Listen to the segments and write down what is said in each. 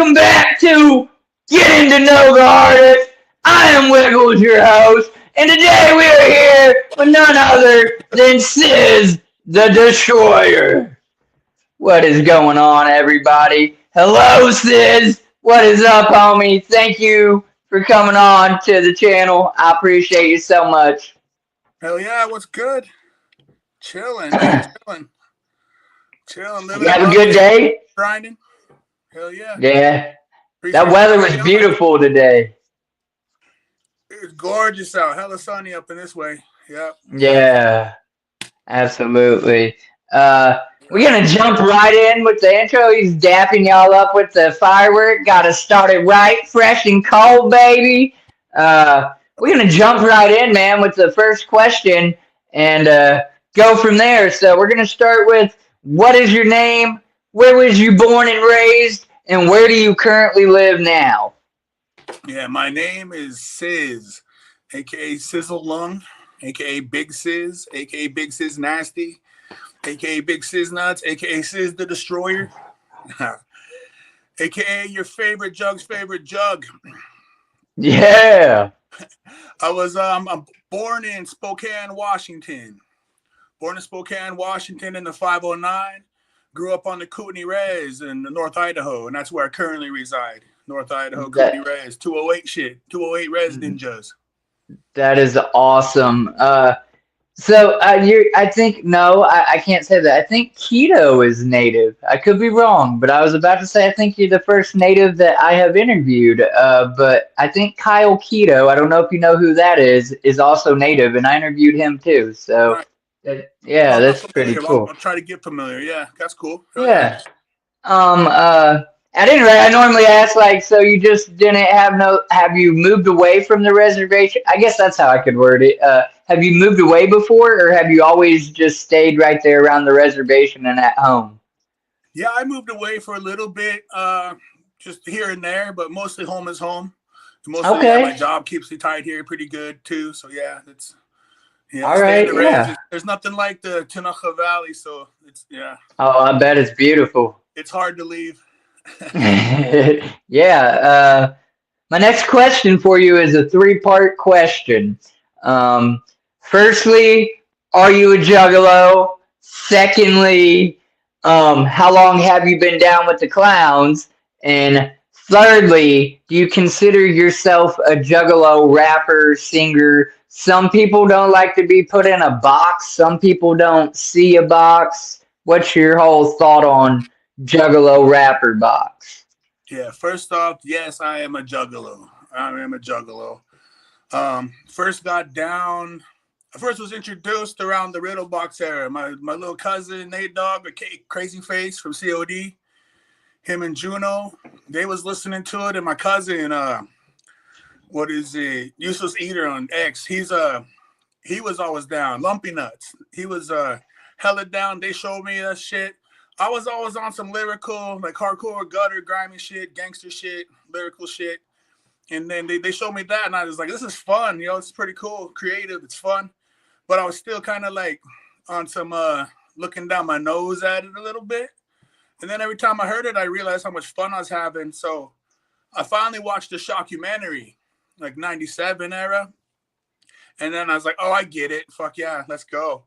welcome back to Getting to Know the Artist. I am Wiggles, your host, and today we are here with none other than SizZ, the Destroyer. What is going on, everybody? Hello, SizZ. What is up, homie? Thank you for coming on to the channel. I appreciate you so much. Hell yeah, what's good? Chilling, man, chilling, living You it have a up, good day? grinding. Hell yeah. Yeah. Appreciate That weather was you. beautiful today. It's gorgeous out. Hella sunny up in this way. Yep. Yeah, absolutely. We're gonna jump right in with the intro. He's dapping y'all up with the firework. Got us started right, fresh and cold, baby. We're gonna jump right in, man, with the first question and go from there. So we're gonna start with, what is your name? Where was you born and raised? And where do you currently live now? Yeah, my name is SizZ, aka Sizzle Lung, aka Big SizZ, aka Big SizZ Nasty, aka Big SizZ Nuts, aka SizZ the Destroyer, aka your favorite Jug's favorite Jug. Yeah. I'm born in Spokane, Washington. Born in Spokane, Washington in the 509. Grew up on the Kootenai Res in North Idaho, and that's where I currently reside. North Idaho, Kootenai Res, 208 shit. 208 Res Ninjas. That is awesome. I think, no, I can't say that. I think Keto is native. I could be wrong, but I was about to say I think you're the first native that I have interviewed. But I think Kyle Keto, I don't know if you know who that is also native, and I interviewed him too. So, Right. Yeah, that's pretty cool. I'll try to get familiar. Yeah, that's cool. Yeah. At any rate, I normally ask, like, so you just didn't have you moved away from the reservation? I guess that's how I could word it. Have you moved away before, or have you always just stayed right there around the reservation and at home? Yeah, I moved away for a little bit, just here and there, but mostly home is home. Mostly, Okay. yeah, my job keeps me tied here pretty good too. So yeah, it's all right. Yeah. There's nothing like the Tinaja Valley, so it's Oh, I bet it's beautiful. It's hard to leave. Yeah. My next question for you is a three-part question. Firstly, are you a juggalo? Secondly, how long have you been down with the clowns? And thirdly, do you consider yourself a juggalo rapper, singer? Some people don't like to be put in a box. Some people don't see a box. What's your whole thought on juggalo rapper box? Yeah, first off, yes, I am a juggalo. First was introduced around the Riddle Box era. My little cousin, Nate Dogg, Crazy Face from COD, him and Juno, they was listening to it, and my cousin, Useless Eater on X, he was always down. Lumpy Nuts, he was hella down. They showed me that shit. I was always on some lyrical, like hardcore, gutter, grimy shit, gangster shit, lyrical shit. And then they showed me that, and I was like, this is fun. It's pretty cool, creative, it's fun. But I was still kind of like on some looking down my nose at it a little bit. And then every time I heard it, I realized how much fun I was having. So I finally watched the shockumentary, like 97 era. And then I was like, oh, I get it. Fuck yeah, let's go.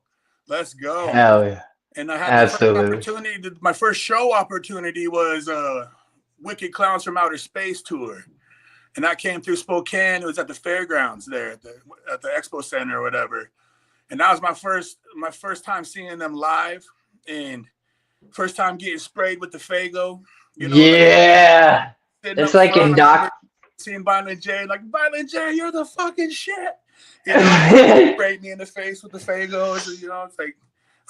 Hell yeah. And I had Absolutely. the first opportunity. My first show opportunity was Wicked Clowns from Outer Space tour, and that came through Spokane. It was at the fairgrounds there at the Expo Center or whatever. And that was my first time seeing them live, and first time getting sprayed with the Fago. Yeah, it's like in Doc. Seeing Violent J, like, Violent J, you're the fucking shit. Sprayed me in the face with the Fagos. It's like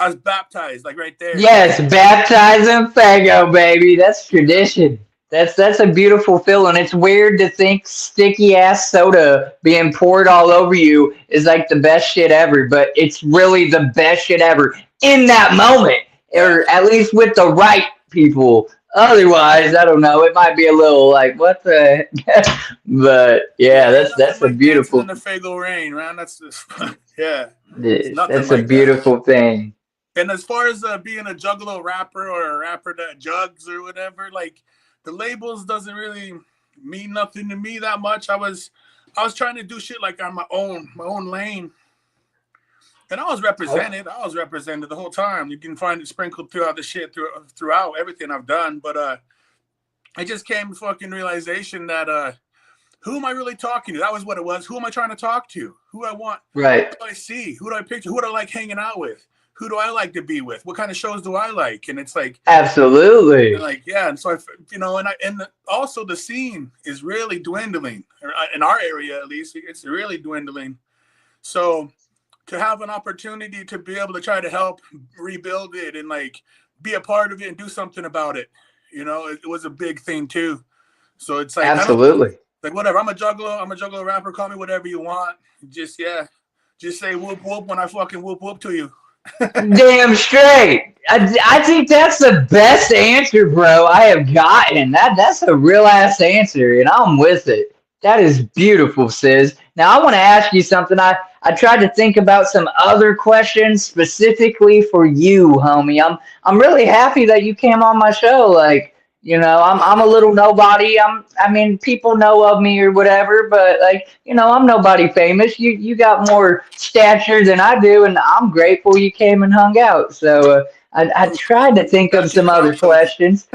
I was baptized, like right there. Yes, baptized in Fago, baby. That's tradition. That's a beautiful feeling. It's weird to think sticky ass soda being poured all over you is like the best shit ever, but it's really the best shit ever in that moment, or at least with the right people. Otherwise, I don't know. It might be a little like, what the? But yeah, that's a beautiful. In the Fago rain, man. That's just yeah. That's a beautiful thing. And as far as being a juggalo rapper or a rapper that jugs or whatever, like the labels doesn't really mean nothing to me that much. I was trying to do shit like on my own lane. And I was represented. I was represented the whole time. You can find it sprinkled throughout the shit, throughout everything I've done. But I just came to fucking realization that who am I really talking to? That was what it was. Who am I trying to talk to? Who do I want? Right. Who do I see? Who do I picture? Who do I like hanging out with? Who do I like to be with? What kind of shows do I like? And it's like, absolutely. like, yeah. And so also the scene is really dwindling in our area, at least. It's really dwindling. So to have an opportunity to be able to try to help rebuild it and like be a part of it and do something about it, it was a big thing too. So it's like, absolutely. Like whatever, I'm a juggalo rapper. Call me whatever you want. Just say whoop whoop when I fucking whoop whoop to you. Damn straight. I think that's the best answer, bro, I have gotten. That's a real ass answer, and I'm with it. That is beautiful, SizZ. Now I want to ask you something. I tried to think about some other questions specifically for you, homie. I'm really happy that you came on my show. Like, I'm a little nobody. I mean, people know of me or whatever, but like, I'm nobody famous. You got more stature than I do, and I'm grateful you came and hung out. So I tried to think of some other questions.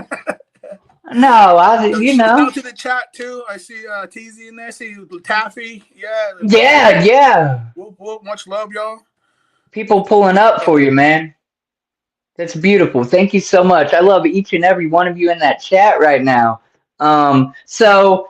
No, Out to the chat too. I see TZ in there. I see Taffy. Yeah. Whoop, whoop. Much love, y'all. People pulling up for you, man. That's beautiful. Thank you so much. I love each and every one of you in that chat right now. So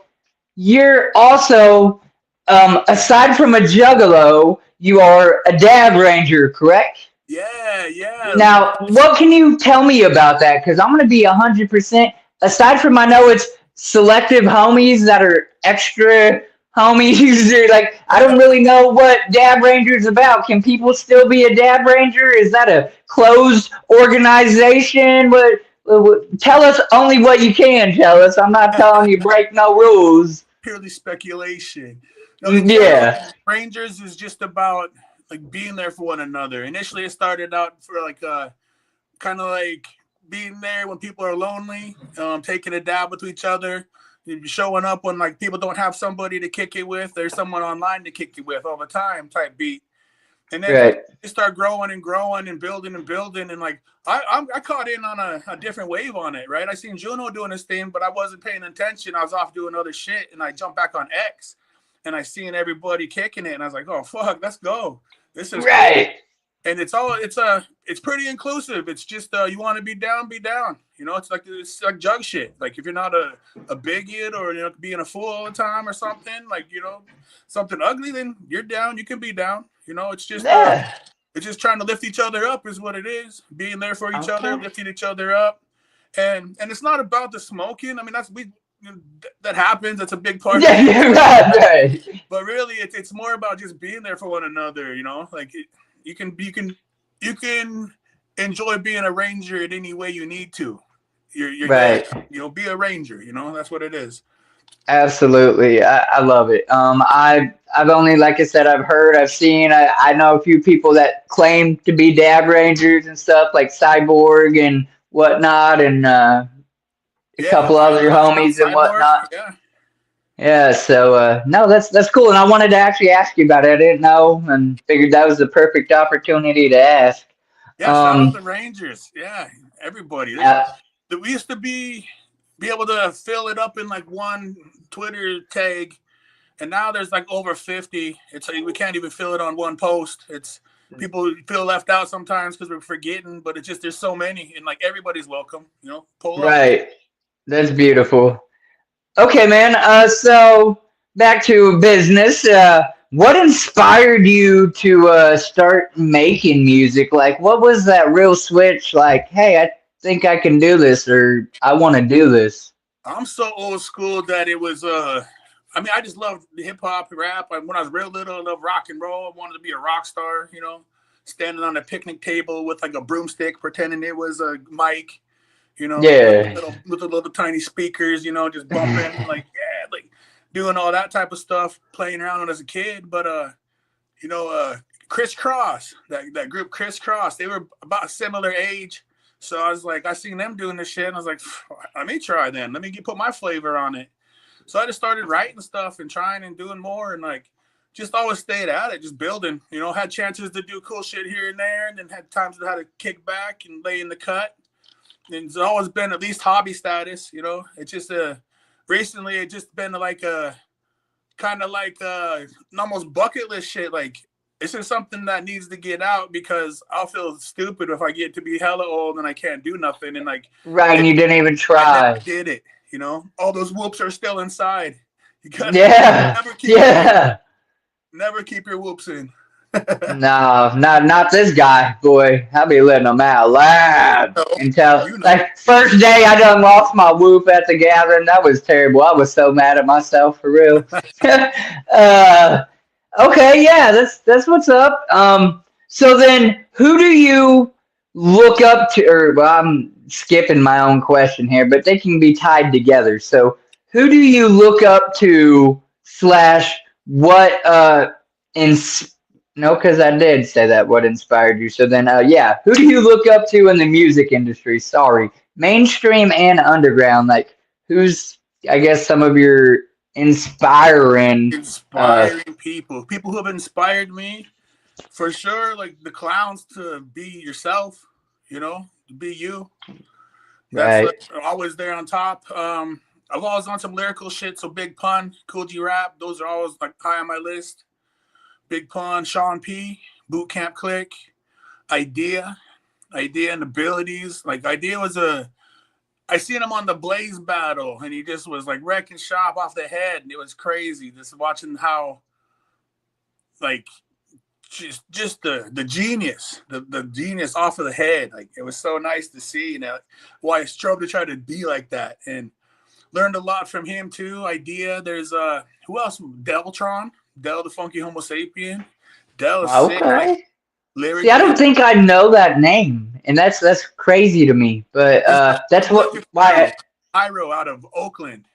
you're also, aside from a juggalo, you are a dab ranger, correct? Yeah. Now, what can you tell me about that? Because I'm going to be 100%. Aside from, I know it's selective homies that are extra homies. Like, I don't really know what Dab Ranger is about. Can people still be a Dab Ranger? Is that a closed organization? Tell us only what you can tell us. I'm not telling you break no rules. Purely speculation. Yeah. Rangers is just about like being there for one another. Initially, it started out for like kind of like being there when people are lonely, taking a dab with each other, showing up when like people don't have somebody to kick it with. There's someone online to kick it with all the time type beat. And then it start growing and growing and building and like I caught in on a different wave on it, right? I seen Juno doing his thing, but I wasn't paying attention. I was off doing other shit, and I jumped back on X, and I seen everybody kicking it, and I was like, oh fuck, let's go. This is right. Cool. And it's pretty inclusive. It's just you want to be down, be down. It's like jug shit. Like if you're not a bigot or being a fool all the time or something, like something ugly, then you're down. You can be down. It's just it's just trying to lift each other up is what it is. Being there for each other, lifting each other up, and it's not about the smoking. I mean that happens. That's a big part. Yeah, you're right. But really, it's more about just being there for one another. Like. You can enjoy being a ranger in any way you need to. You're right. Good. Be a ranger. That's what it is. Absolutely, I love it. I've only, like I said, I've heard, I've seen, I know a few people that claim to be dab rangers and stuff like Cyborg and whatnot, and a couple other homies and whatnot. Yeah, so no, that's cool, and I wanted to actually ask you about it. I didn't know, and figured that was the perfect opportunity to ask. Yeah, shout out the Rangers. Yeah, everybody. We used to be able to fill it up in like one Twitter tag, and now there's like over 50. It's like we can't even fill it on one post. It's people feel left out sometimes because we're forgetting, but it's just there's so many, and like everybody's welcome. Pull up. Right, that's beautiful. Okay, man. So back to business. What inspired you to start making music? Like, what was that real switch? Like, hey, I think I can do this, or I want to do this. I'm so old school that it was. I just loved hip hop, rap. When I was real little, I loved rock and roll. I wanted to be a rock star. Standing on a picnic table with like a broomstick, pretending it was a mic. With the little tiny speakers, just bumping, like doing all that type of stuff, playing around as a kid. But Criss Cross, that group Criss Cross, they were about a similar age. So I was like, I seen them doing this shit, and I was like, let me try then. Let me put my flavor on it. So I just started writing stuff and trying and doing more, and like just always stayed at it, just building. You know, had chances to do cool shit here and there, and then had times that I had to kick back and lay in the cut. And it's always been at least hobby status. You know, it's just recently it just been like a kind of like almost bucket list shit. Like it's just something that needs to get out because I'll feel stupid if I get to be hella old and I can't do nothing. And like, Right, and you didn't even I never try. did it. You know, all those whoops are still inside. You gotta Yeah, yeah. never keep your whoops in. No, not this guy, boy. I'll be letting him out loud until You know. like first day I done lost my whoop at the gathering. That was terrible. I was so mad at myself for real. uh, okay, yeah, that's what's up. So then who do you look up to? Or well, I'm skipping my own question here, but they can be tied together. So who do you look up to slash what in no, because I did say that. What inspired you? So then, yeah, who do you look up to in the music industry? Sorry, mainstream and underground. Like, who's, I guess, some of your inspiring. People who have inspired me for sure. Like the clowns to be yourself. You know, to be you. That's Right. always there on top. I've always on some lyrical shit. So Big Pun, Cool G Rap, those are always like high on my list. Big Pun, Sean P, Boot Camp Click, Idea and Abilities. Like Idea was I seen him on the Blaze battle, and he just was like wrecking shop off the head, and it was crazy just watching how, like, just the genius, the genius off of the head. Like it was so nice to see. You know, why I strove to try to be like that, and learned a lot from him too. Idea. There's who else? Deltron. Del the Funky Homo Sapien. Del is sick, like Okay. See, I lyrically. don't think I know that name, and that's crazy to me. But Just that's look what at why. Hyro out of Oakland.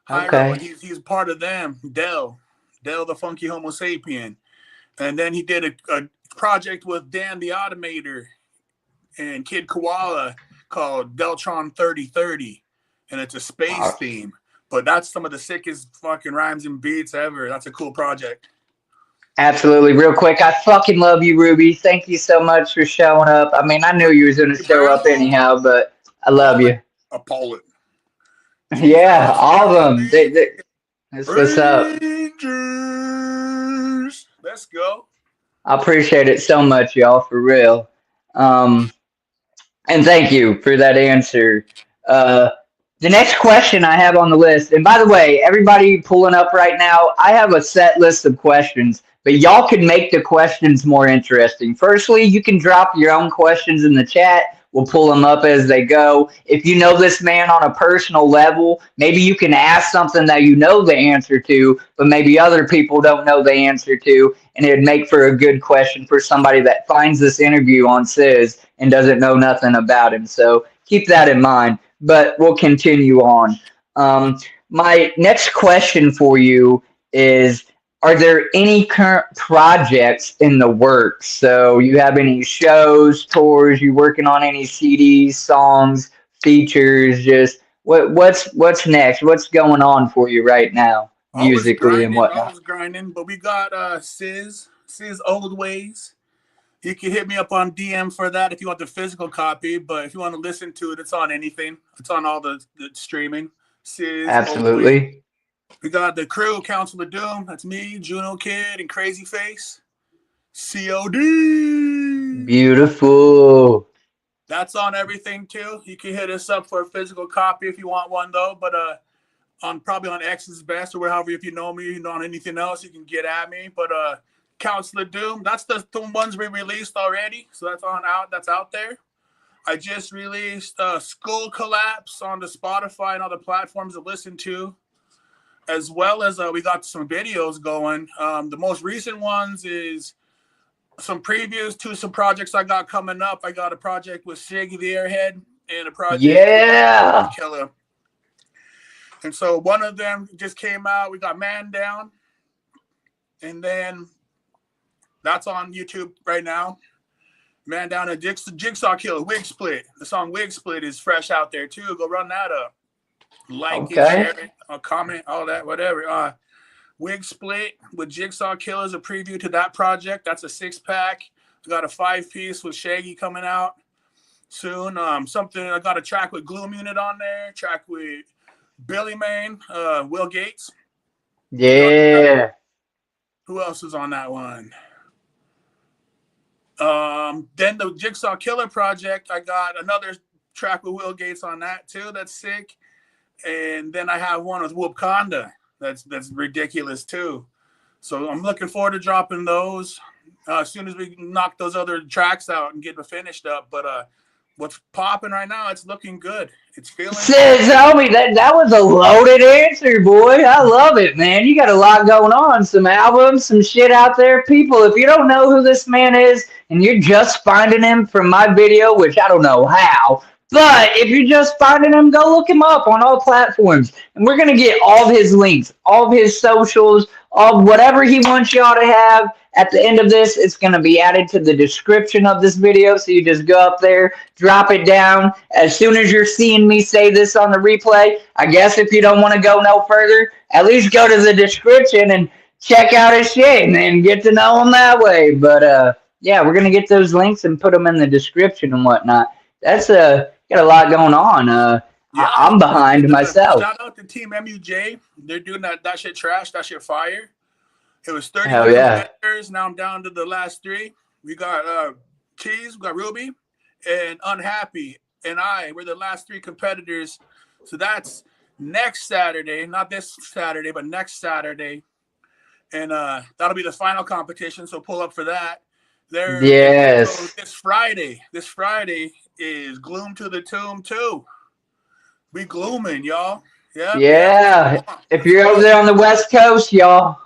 Hyro, Okay. he's part of them. Del the Funky Homo Sapien, and then he did a project with Dan the Automator and Kid Koala called Deltron 3030, and it's a space theme. But that's some of the sickest fucking rhymes and beats ever. That's a cool project. Absolutely. Real quick, I fucking love you, Ruby. Thank you so much for showing up. I mean, I knew you was going to show up Bramble, anyhow, but I love Pollen, you. Pollen. Yeah, Jesus, all of them. Ruby, That's what's up. Rangers. Let's go. I appreciate it so much, y'all, for real. Um, and thank you for that answer. Uh, the next question I have on the list, and by the way, everybody pulling up right now, I have a set list of questions, but y'all can make the questions more interesting. Firstly, you can drop your own questions in the chat. We'll pull them up as they go. If you know this man on a personal level, maybe you can ask something that you know the answer to, but maybe other people don't know the answer to, and it'd make for a good question for somebody that finds this interview on SizZ and doesn't know nothing about him. So keep that in mind. But we'll continue on. My next question for you is, are there any current projects in the works? So you have any shows, tours, you working on any CDs, songs, features, just what's next? What's going on for you right now, musically and whatnot? Always grinding. But we got SizZ Old Ways. You can hit me up on DM for that if you want the physical copy. But if you want to listen to it, it's on anything. It's on all the streaming. SizZ Old Ways. Absolutely. We got the crew, Council of Doom. That's me, Juno Kid, and Crazy Face. COD. Beautiful. That's on everything too. You can hit us up for a physical copy if you want one though. But on probably on X's Best or wherever, if you know me, on anything else, you can get at me. But Council of Doom, that's the ones we released already. So that's out there. I just released Skull Collapse on the Spotify and other platforms to listen to, as well as we got some videos going. The most recent ones is some previews to some projects I got coming up. I got a project with Siggy the Airhead and a project with Killer. And so one of them just came out. We got Man Down. And then that's on YouTube right now. Man, down at Jigsaw Killer, Wig Split. The song Wig Split is fresh out there too. Go run that up. Like it, share it, comment, all that, whatever. Wig Split with Jigsaw Killer is a preview to that project. That's a 6-pack. I got a 5-piece with Shaggy coming out soon. I got a track with Gloom Unit on there. Track with Billy Main, Will Gates. Yeah. Who else is on that one? Then the Jigsaw Killer project, I got another track with Will Gates on that too. That's sick. And then I have one with Whoopconda. That's ridiculous too. So I'm looking forward to dropping those as soon as we knock those other tracks out and get them finished up. But what's popping right now, it's looking good. It's feeling SizZ, homie, that was a loaded answer, boy. I love it, man. You got a lot going on. Some albums, some shit out there. People, if you don't know who this man is and you're just finding him from my video, which I don't know how, but if you're just finding him, go look him up on all platforms. And we're going to get all of his links, all of his socials, all whatever he wants y'all to have. At the end of this, it's going to be added to the description of this video. So you just go up there, drop it down. As soon as you're seeing me say this on the replay, I guess if you don't want to go no further, at least go to the description and check out his shit and get to know him that way. But yeah, we're going to get those links and put them in the description and whatnot. That's got a lot going on. yeah, I'm behind myself. Shout out to Team MUJ. They're doing that shit trash, that shit fire. It was 30 competitors. Now I'm down to the last 3. We got Cheese, we got Ruby, and Unhappy, and we're the last 3 competitors. So that's next Saturday, not this Saturday, but next Saturday. And that'll be the final competition, so pull up for that. Yes. So this Friday is Gloom to the Tomb 2. We glooming, y'all. Yeah. If you're over there on the West Coast, y'all.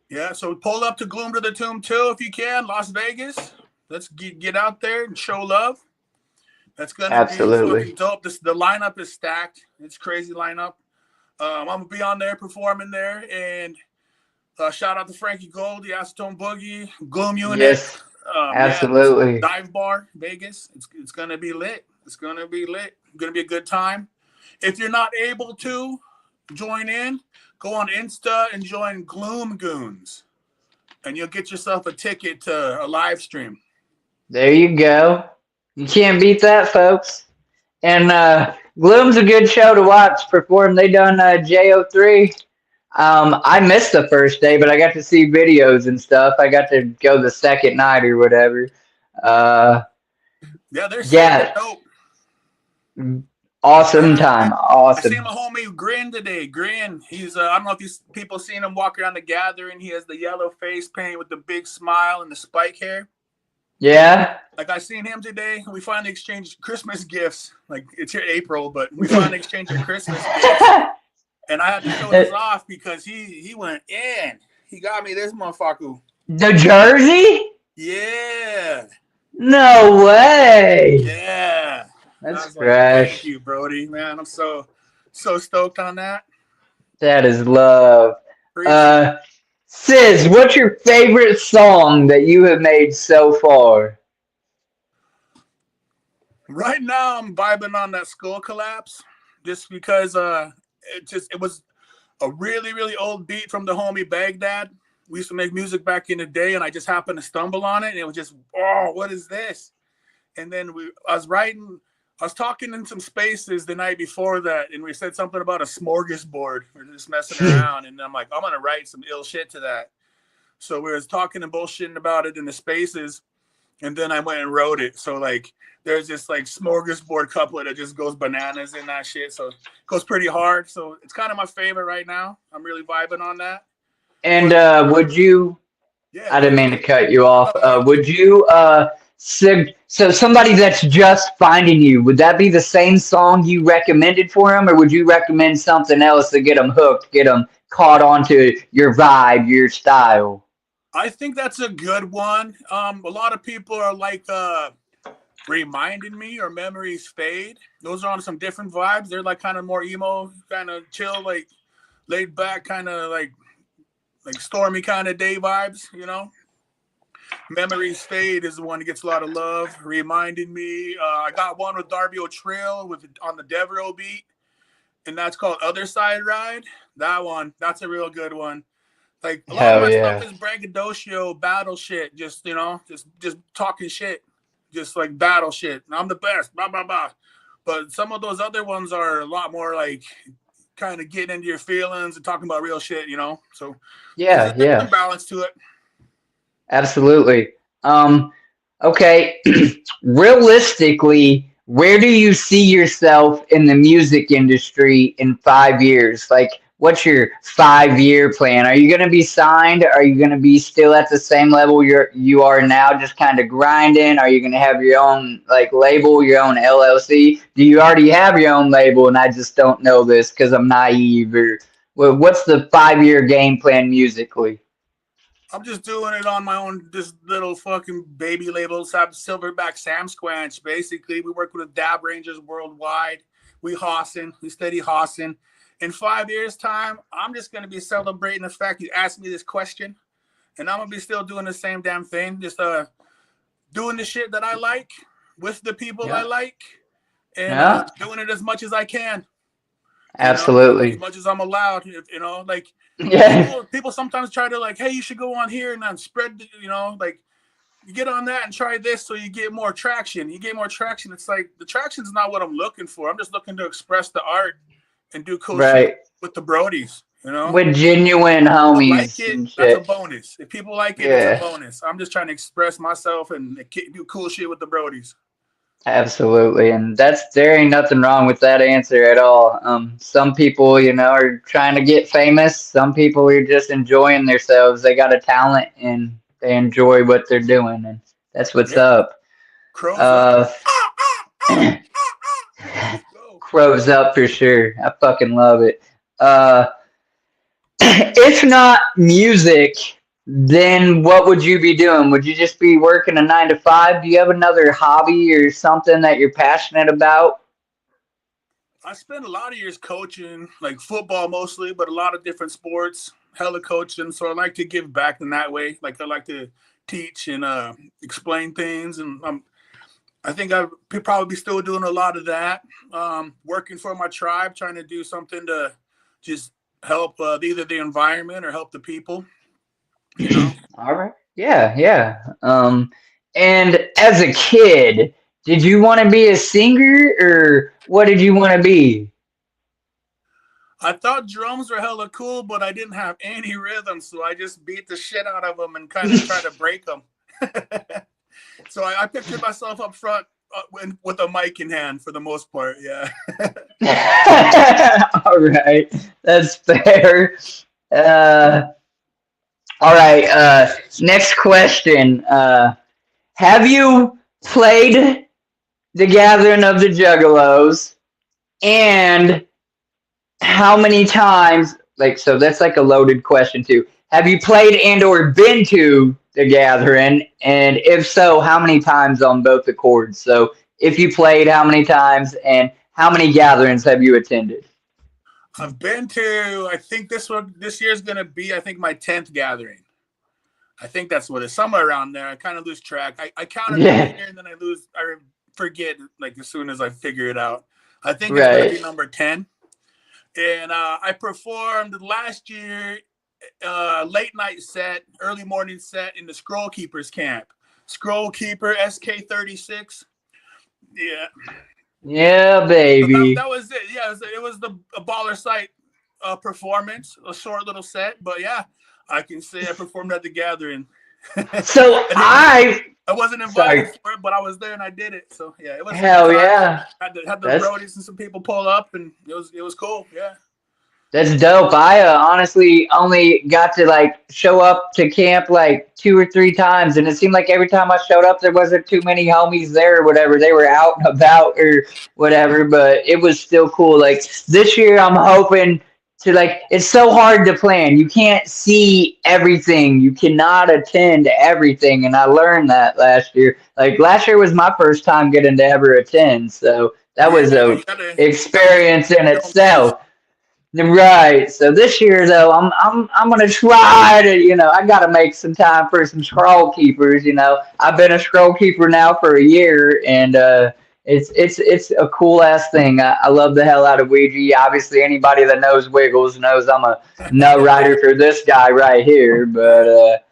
Yeah, so pull up to Gloom to the Tomb 2 if you can. Las Vegas. Let's get out there and show love. That's going to be fucking dope. The lineup is stacked. It's crazy lineup. I'm going to be on there performing there. And shout out to Frankie Gold, the Acetone Boogie, Gloom Unit. Yes, absolutely. Dive Bar, Vegas. It's going to be lit. It's going to be lit. It's going to be a good time. If you're not able to join in, go on Insta and join Gloom Goons, and you'll get yourself a ticket to a live stream. There you go. You can't beat that, folks. And Gloom's a good show to watch perform. They done JO3. I missed the first day, but I got to see videos and stuff. I got to go the second night or whatever. They're dope. Awesome time. Awesome. I seen my homie Grin today. Grin, he's I don't know if these people seen him walk around the gathering. He has the yellow face paint with the big smile and the spike hair. Yeah. Like I seen him today. We finally exchanged Christmas gifts. Like it's here April, but we finally exchanged our Christmas gifts. And I had to show this off because he went in. He got me this motherfucker. The jersey? Yeah. No way. Yeah. That's fresh. Thank you, Brody. Man, I'm so stoked on that. That is love. SizZ, what's your favorite song that you have made so far? Right now, I'm vibing on that Skull Collapse, just because it was a really, really old beat from the homie Baghdad. We used to make music back in the day, and I just happened to stumble on it, and it was just, oh, what is this? And then I was talking in some spaces the night before that, and we said something about a smorgasbord. We were just messing around, and I'm like, I'm going to write some ill shit to that. So we was talking and bullshitting about it in the spaces, and then I went and wrote it. So, like, there's this, like, smorgasbord couplet that just goes bananas in that shit. So it goes pretty hard. So it's kind of my favorite right now. I'm really vibing on that. And would you – I didn't mean to cut you off. Would you so somebody that's just finding you, would that be the same song you recommended for them, or would you recommend something else to get them hooked, get them caught onto your vibe, your style? I think that's a good one. A lot of people are like reminding me or memories fade. Those are on some different vibes. They're like kind of more emo, kind of chill, like laid back, kind of like stormy kind of day vibes, you know. Memories Fade is the one that gets a lot of love. Reminding me, I got one with Darby O'Trill with on the Devereaux beat, and that's called Other Side Ride. That one, that's a real good one. Like a lot of Hell my stuff yeah. is braggadocio, battle shit. Just just talking shit, just like battle shit. I'm the best, blah blah blah. But some of those other ones are a lot more like kind of getting into your feelings and talking about real shit. So Yeah, there's some yeah. balance to it. Absolutely. Um, okay. Realistically, where do you see yourself in the music industry in 5 years? Like, what's your 5 year plan? Are you going to be signed? Are you going to be still at the same level you are now, just kind of grinding? Are you going to have your own like label, your own LLC? Do you already have your own label, and I just don't know this because I'm naive? Or what's the 5 year game plan musically? I'm just doing it on my own, this little fucking baby labels. Have Silverback Sam Squanch. Basically, we work with the Dab Rangers worldwide. We steady hossing. In 5 years' time, I'm just gonna be celebrating the fact you asked me this question, and I'm gonna be still doing the same damn thing. Just doing the shit that I like with the people I Yeah. like, and Yeah. doing it as much as I can. As Absolutely. much as I'm allowed. Like Yeah. people sometimes try to like, hey, you should go on here and then spread, like you get on that and try this so you get more traction. You get more traction. It's like the traction's not what I'm looking for. I'm just looking to express the art and do cool shit Right. with the Brodies. With genuine I like homies it. and That's a shit. bonus. If people like it, it's a Yeah. bonus. I'm just trying to express myself and do cool shit with the Brodies. Absolutely. And there ain't nothing wrong with that answer at all. Some people, are trying to get famous. Some people are just enjoying themselves. They got a talent and they enjoy what they're doing, and that's what's Yeah. up. Crows up. Uh Let's go. Crows up for sure. I fucking love it. Uh if not music, then what would you be doing? Would you just be working a 9 to 5? Do you have another hobby or something that you're passionate about? I spent a lot of years coaching, like football mostly, but a lot of different sports, hella coaching. So I like to give back in that way. Like I like to teach and explain things. And I think I could probably be still doing a lot of that. Working for my tribe, trying to do something to just help either the environment or help the people, All right. Yeah, yeah. And as a kid, did you want to be a singer or what did you want to be? I thought drums were hella cool, but I didn't have any rhythm. So I just beat the shit out of them and kind of try to break them. So I pictured myself up front with a mic in hand for the most part. Yeah. All right. That's fair. Uh, all right. Next question. Have you played the Gathering of the Juggalos? And how many times, like, so that's like a loaded question too. Have you played and or been to the Gathering? And if so, how many times on both the chords? So if you played, how many times, and how many gatherings have you attended? I've been to, I think this year's going to be, I think my 10th gathering. I think that's what it's somewhere around there. I kind of lose track. I count it every Yeah. year and then I forget like as soon as I figure it out. I think it's going to Right. be number 10. And I performed last year late night set, early morning set in the Scroll Keepers camp. Scroll Keeper SK36. Yeah. Yeah, So baby. that was it. Yeah, it was a baller site performance, a short little set. But yeah, I can say I performed at the gathering. So I wasn't sorry. invited for it, but I was there and I did it. So yeah, it was a good Hell time. yeah. Had the That's roadies and some people pull up, and it was cool. Yeah. That's dope. I honestly only got to like show up to camp like 2 or 3 times, and it seemed like every time I showed up, there wasn't too many homies there or whatever. They were out and about or whatever, but it was still cool. Like this year, I'm hoping to like. It's so hard to plan. You can't see everything. You cannot attend everything, and I learned that last year. Like last year was my first time getting to ever attend, so that Yeah, was a you gotta experience in your own pace. itself. Right. So this year though, I'm gonna try to, I gotta make some time for some scroll keepers. I've been a scroll keeper now for a year, and it's a cool ass thing. I love the hell out of Ouija. Obviously, anybody that knows Wiggles knows I'm a nut writer for this guy right here. But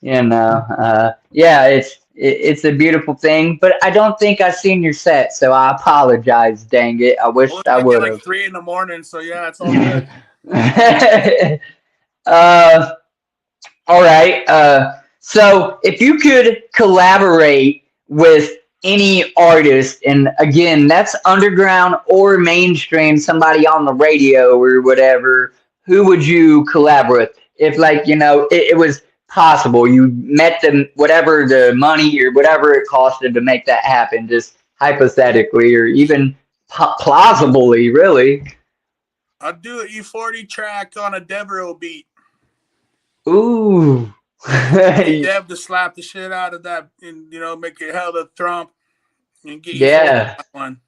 yeah, it's a beautiful thing. But I don't think I've seen your set, so I apologize. Dang it! I wish Well, I I get would like have. 3 in the morning, so yeah, it's all good. uh, all right. So if you could collaborate with any artist, and again, that's underground or mainstream, somebody on the radio or whatever, who would you collaborate with? If, like, it was possible, you met them, whatever the money or whatever it costed to make that happen, just hypothetically or even plausibly, really. I'll do an E40 track on a Devereaux beat. Ooh. Get Dev to slap the shit out of that and, make it hella thump and get E40 Yeah. on one.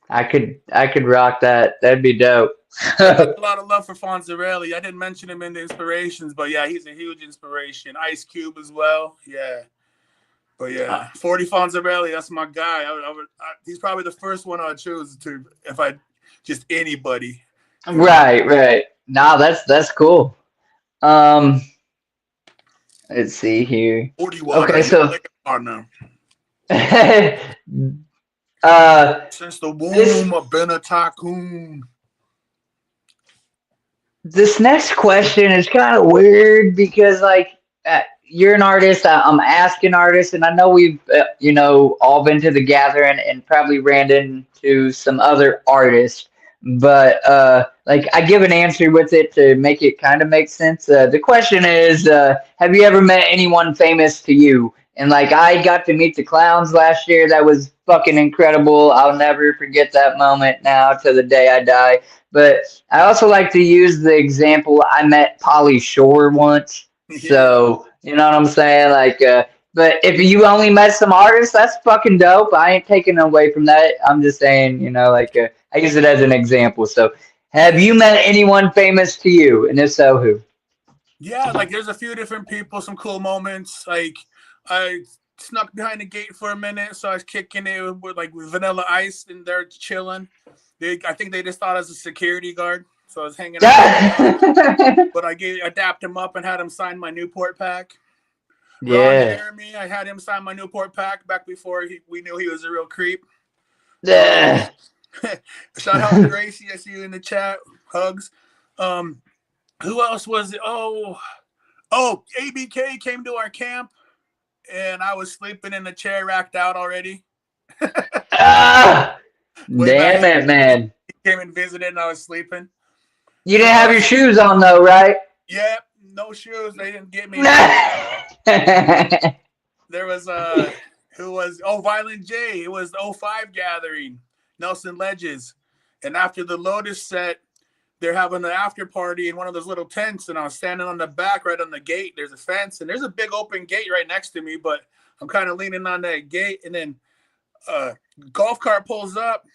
I could rock that. That'd be dope. I got a lot of love for Fonzarelli. I didn't mention him in the inspirations, but yeah, he's a huge inspiration. Ice Cube as well. Yeah. But yeah, 40 Fonzarelli, that's my guy. He's probably the first one I'd choose to if I just anybody. Right. Nah, that's cool. Let's see here. Okay, so since the womb of been a tycoon. This next question is kind of weird because, like, you're an artist. I'm asking artists, and I know we've, all been to the gathering and probably ran into some other artists. But like, I give an answer with it to make it kind of make sense. The question is, have you ever met anyone famous to you? And like, I got to meet the clowns last year. That was fucking incredible. I'll never forget that moment now to the day I die. But I also like to use the example. I met Polly Shore once, so you know what I'm saying. Like, but if you only met some artists, that's fucking dope. I ain't taking away from that. I'm just saying, like, I use it as an example. So, have you met anyone famous to you, and if so, who? Yeah, like there's a few different people, some cool moments. Like I snuck behind the gate for a minute, so I was kicking it with Vanilla Ice, and they're chilling. I think they just thought I was a security guard, so I was hanging out. But I dapped him up and had him sign my Newport pack. Yeah. Ron Jeremy, I had him sign my Newport pack back before we knew he was a real creep. Yeah. Shout out to Gracie, I see you in the chat. Hugs. Who else was it? Oh, ABK came to our camp, and I was sleeping in the chair, racked out already. Damn it, man. He came and visited, and I was sleeping. You didn't have your shoes on, though, right? Yep, no shoes. They didn't get me. There was Violent J. It was the 05 gathering, Nelson Ledges. And after the Lotus set, they're having an after party in one of those little tents, and I was standing on the back right on the gate. There's a fence, and there's a big open gate right next to me, but I'm kind of leaning on that gate, and then golf cart pulls up,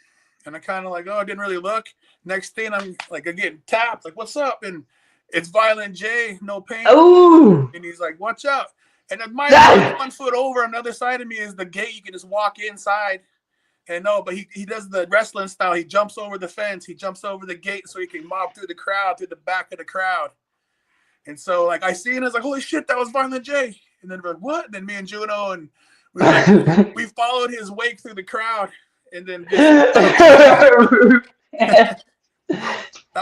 and I kind of like, I didn't really look. Next thing, I'm getting tapped, like, what's up? And it's Violent J, no pain. Ooh. And he's like, watch out. And then my 1 foot over on the other side of me is the gate. You can just walk inside. And no, but he does the wrestling style. He jumps over the fence. He jumps over the gate so he can mob through the crowd, through the back of the crowd. And so, like, I see it, and I was like, holy shit, that was Violent J. And then we're like, what? And then me and Juno, and we followed his wake through the crowd. And then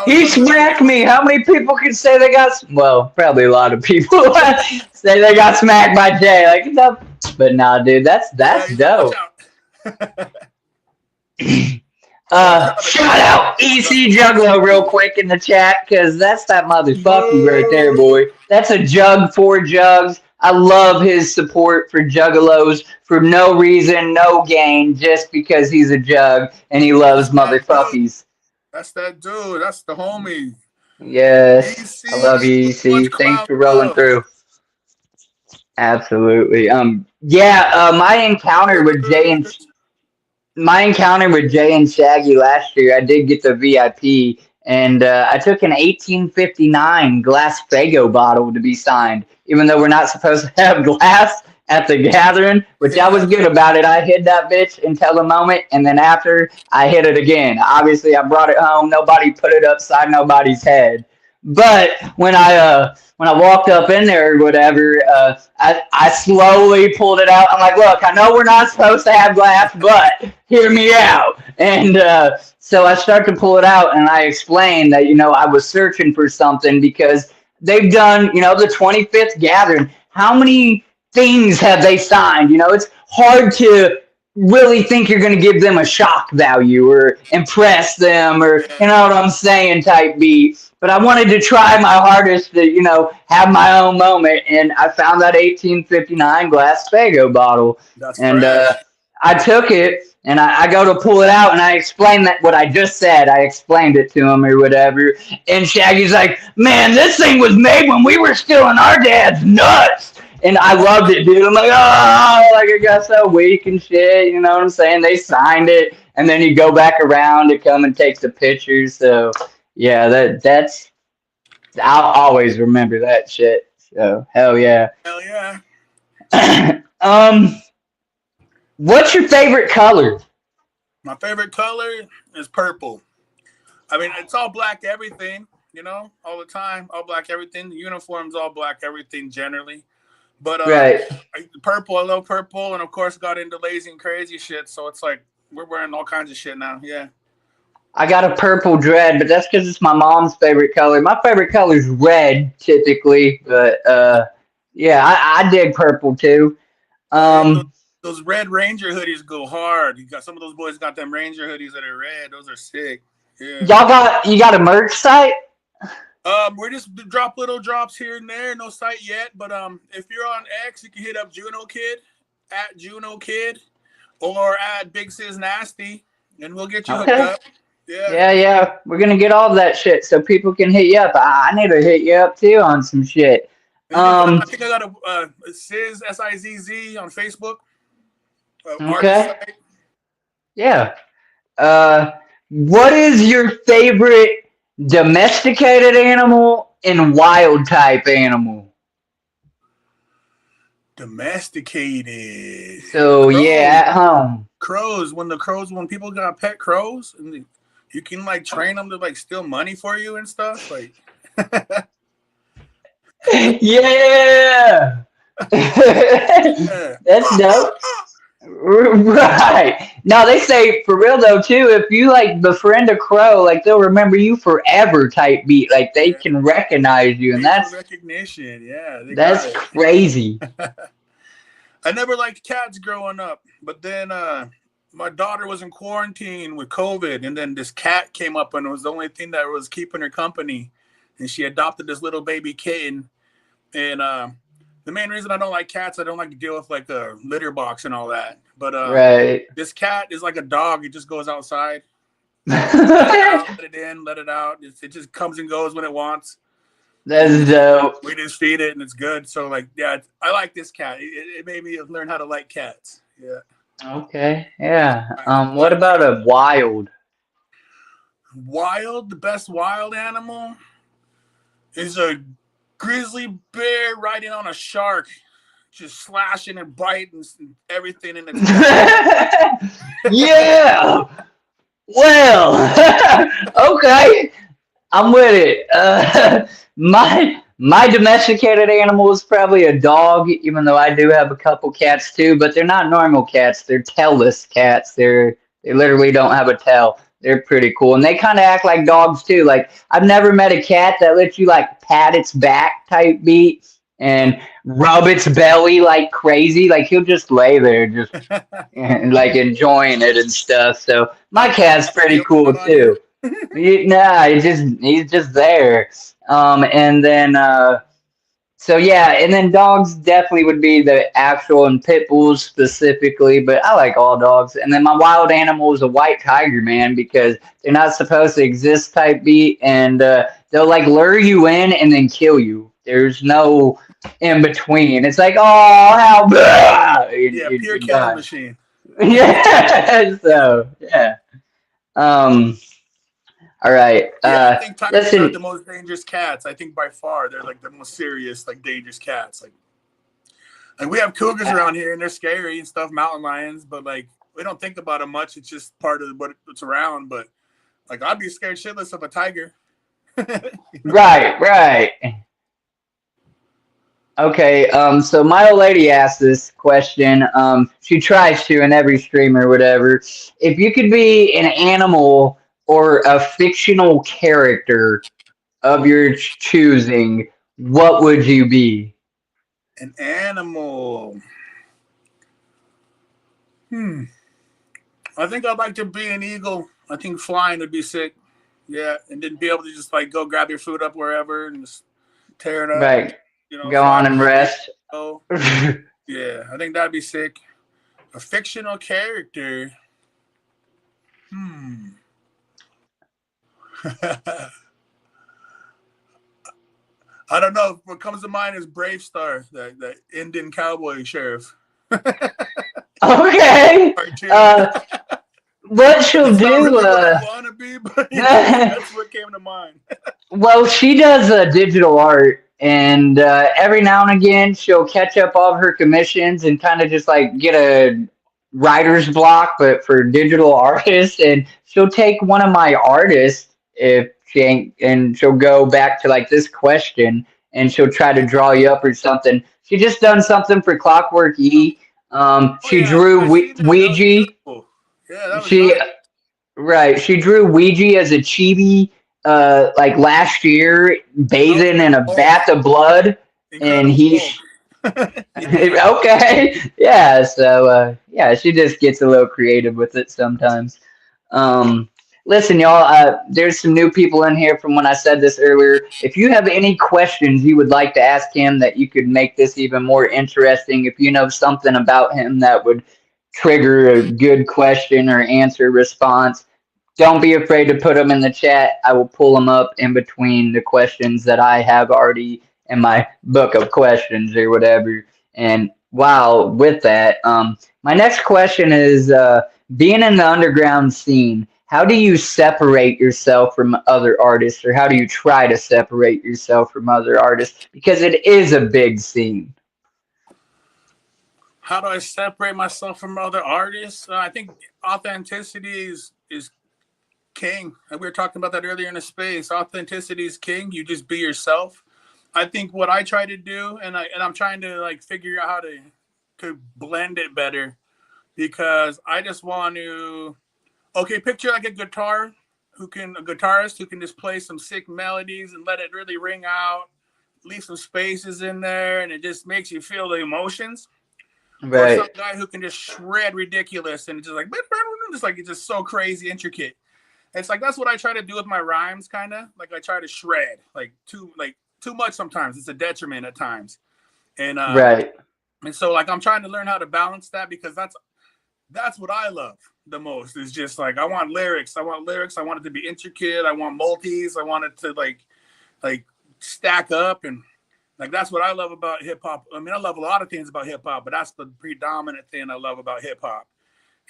he smacked me. How many people can say they got? Well, probably a lot of people say they got smacked by Jay. Like, no, but nah, dude, that's dope. Shout out EC Juggalo real quick in the chat, because that's that motherfucker right there, boy. That's a jug for jugs. I love his support for Juggalos for no reason, no gain, just because he's a jug and he loves motherfuckies. That's that dude. That's the homie. Yes, EC, I love you, EC. Thanks for rolling through. Absolutely. My encounter with Jay and my encounter with Jay and Shaggy last year, I did get the VIP, and I took an 1859 glass Fago bottle to be signed, even though we're not supposed to have glass at the gathering, which I was Yeah. good about it. I hid that bitch until the moment, and then after, I hid it again. Obviously, I brought it home. Nobody put it upside nobody's head. But when I walked up in there or whatever, I slowly pulled it out. I'm like, look, I know we're not supposed to have glass, but hear me out. And so I start to pull it out, and I explain that I was searching for something because they've done the 25th gathering. How many things have they signed? It's hard to really think you're going to give them a shock value or impress them or what I'm saying type beat. But I wanted to try my hardest to have my own moment, and I found that 1859 glass Fago bottle, That's and fresh. I took it and I go to pull it out, and I explained that what I just said. I explained it to him or whatever, and Shaggy's like, "Man, this thing was made when we were still in our dad's nuts." And I loved it, dude. I'm like, oh, like it got so weak and shit. You know what I'm saying? They signed it, and then you go back around to come and take the pictures. So yeah, that's I'll always remember that shit. So hell yeah. Hell yeah. um, what's your favorite color? My favorite color is purple. I mean, it's all black everything, all the time. All black everything. The uniform's all black everything generally. But Right. purple, I love purple. And of course, got into lazy and crazy shit. So it's like we're wearing all kinds of shit now. Yeah. I got a purple dread, but that's because it's my mom's favorite color. My favorite color is red typically, but yeah, I dig purple too. Hey, Um, those red Ranger hoodies go hard. You got some of those boys got them Ranger hoodies that are red. Those are sick. Yeah. you got a merch site? We're just drop little drops here and there. No site yet, but if you're on X, you can hit up Juno Kid at Juno Kid or at Big SizZ Nasty, and we'll get you hooked Okay. up. Yeah. Yeah. We're gonna get all that shit so people can hit you up. I need to hit you up too on some shit. And you can I think I got a SizZ SIZZ on Facebook. Artist Okay. site. Yeah. What is your favorite domesticated animal and wild type animal? Domesticated. So Crows. yeah, at home. Crows. When people got pet crows, and you can like train them to like steal money for you and stuff. Like, Yeah. yeah. That's dope. Right. No, they say for real though too, if you like befriend a crow, like they'll remember you forever type beat. Like they Yeah. can recognize you, and Facial recognition. Yeah, they got that's it. crazy. I never liked cats growing up, but then my daughter was in quarantine with COVID, and then this cat came up, and it was the only thing that was keeping her company. And she adopted this little baby kitten. And the main reason I don't like cats, I don't like to deal with like the litter box and all that. But Right. this cat is like a dog. It just goes outside, let it in, let it out. It just comes and goes when it wants. That's dope. We just feed it, and it's good. So like, yeah, I like this cat. It made me learn how to like cats. Yeah. Okay. Yeah. What about a wild? Wild, the best wild animal is a grizzly bear riding on a shark, just slashing and biting everything in its path. Yeah. Well, okay. I'm with it. My domesticated animal is probably a dog, even though I do have a couple cats too, but they're not normal cats. They're tailless cats. They literally don't have a tail. They're pretty cool, and they kind of act like dogs too. Like I've never met a cat that lets you like pat its back type beat and rub its belly like crazy. Like he'll just lay there, just and, like enjoying it and stuff. So my cat's pretty cool too. Nah, he's just there. And then so yeah, and then dogs definitely would be the actual and pit bulls specifically, but I like all dogs. And then my wild animal is a white tiger, man, because they're not supposed to exist type beat, and they'll like lure you in and then kill you. There's no in between. It's like, oh, how blah! Yeah, pure killing machine. Yeah. So yeah. Um. All right. Yeah, I think tigers are Listen. the most dangerous cats. I think by far they're like the most serious, like dangerous cats. Like we have cougars around here and they're scary and stuff, mountain lions, but like we don't think about them much. It's just part of what's around. But like I'd be scared shitless of a tiger. You know? Right. Right. Okay, so my old lady asked this question. She tries to in every stream or whatever. If you could be an animal or a fictional character of your choosing, what would you be? An animal. Hmm. I think I'd like to be an eagle. I think flying would be sick. Yeah, and then be able to just like go grab your food up wherever and just tear it up. Right, You know, go fly. on and rest. Oh, yeah, I think that'd be sick. A fictional character. Hmm. I don't know. What comes to mind is Brave Star, the Indian cowboy sheriff. Okay. What she'll That's not do? really what I want to be, but you know, that's what came to mind. Well, she does digital art, and every now and again she'll catch up all of her commissions and kind of just like get a writer's block, but for digital artists. And she'll take one of my artists if she ain't, and she'll go back to like this question, and she'll try to draw you up or something. She just done something for Clockwork E. Oh She yeah, drew I see that. That was Ouija. beautiful. Yeah, that was She nice. Right. She drew Ouija as a chibi like last year, Oh, bathing in a Hulk, bath of blood, and Incredible he's Hulk. Yeah. okay. Yeah, so yeah, she just gets a little creative with it sometimes. Um Listen, y'all, there's some new people in here from when I said this earlier. If you have any questions you would like to ask him that you could make this even more interesting, if you know something about him that would trigger a good question or answer response, don't be afraid to put them in the chat. I will pull them up in between the questions that I have already in my book of questions or whatever. And while with that, my next question is being in the underground scene, how do you separate yourself from other artists, or how do you try to separate yourself from other artists? Because it is a big scene. How do I separate myself from other artists? I think authenticity is king. And we were talking about that earlier in the space. Authenticity is king. You just be yourself. I think what I try to do, and I'm trying to like figure out how to blend it better, because I just want to. Okay, picture like a guitarist who can just play some sick melodies and let it really ring out, leave some spaces in there, and it just makes you feel the emotions. Or some Right. guy who can just shred ridiculous and just like it's just so crazy intricate. It's like that's what I try to do with my rhymes, kind of like I try to shred like too much sometimes. It's a detriment at times, and Right. so like I'm trying to learn how to balance that, because that's what I love the most. Is just like I want lyrics. I want lyrics. I want it to be intricate. I want multis. I want it to like stack up, and like that's what I love about hip hop. I mean, I love a lot of things about hip hop, but that's the predominant thing I love about hip hop.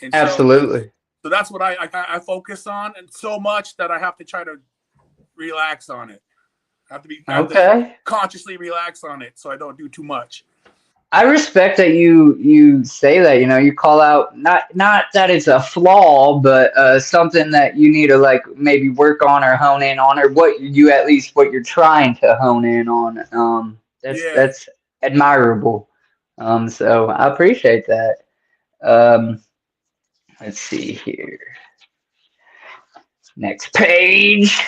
And Absolutely. so that's what I focus on, and so much that I have to try to relax on it. I have to Okay. consciously relax on it so I don't do too much. I respect that you say that. You know, you call out not that it's a flaw, but something that you need to like maybe work on or hone in on, or what you at least what you're trying to hone in on. Yeah. That's admirable. So I appreciate that. Um, let's see here. Next page.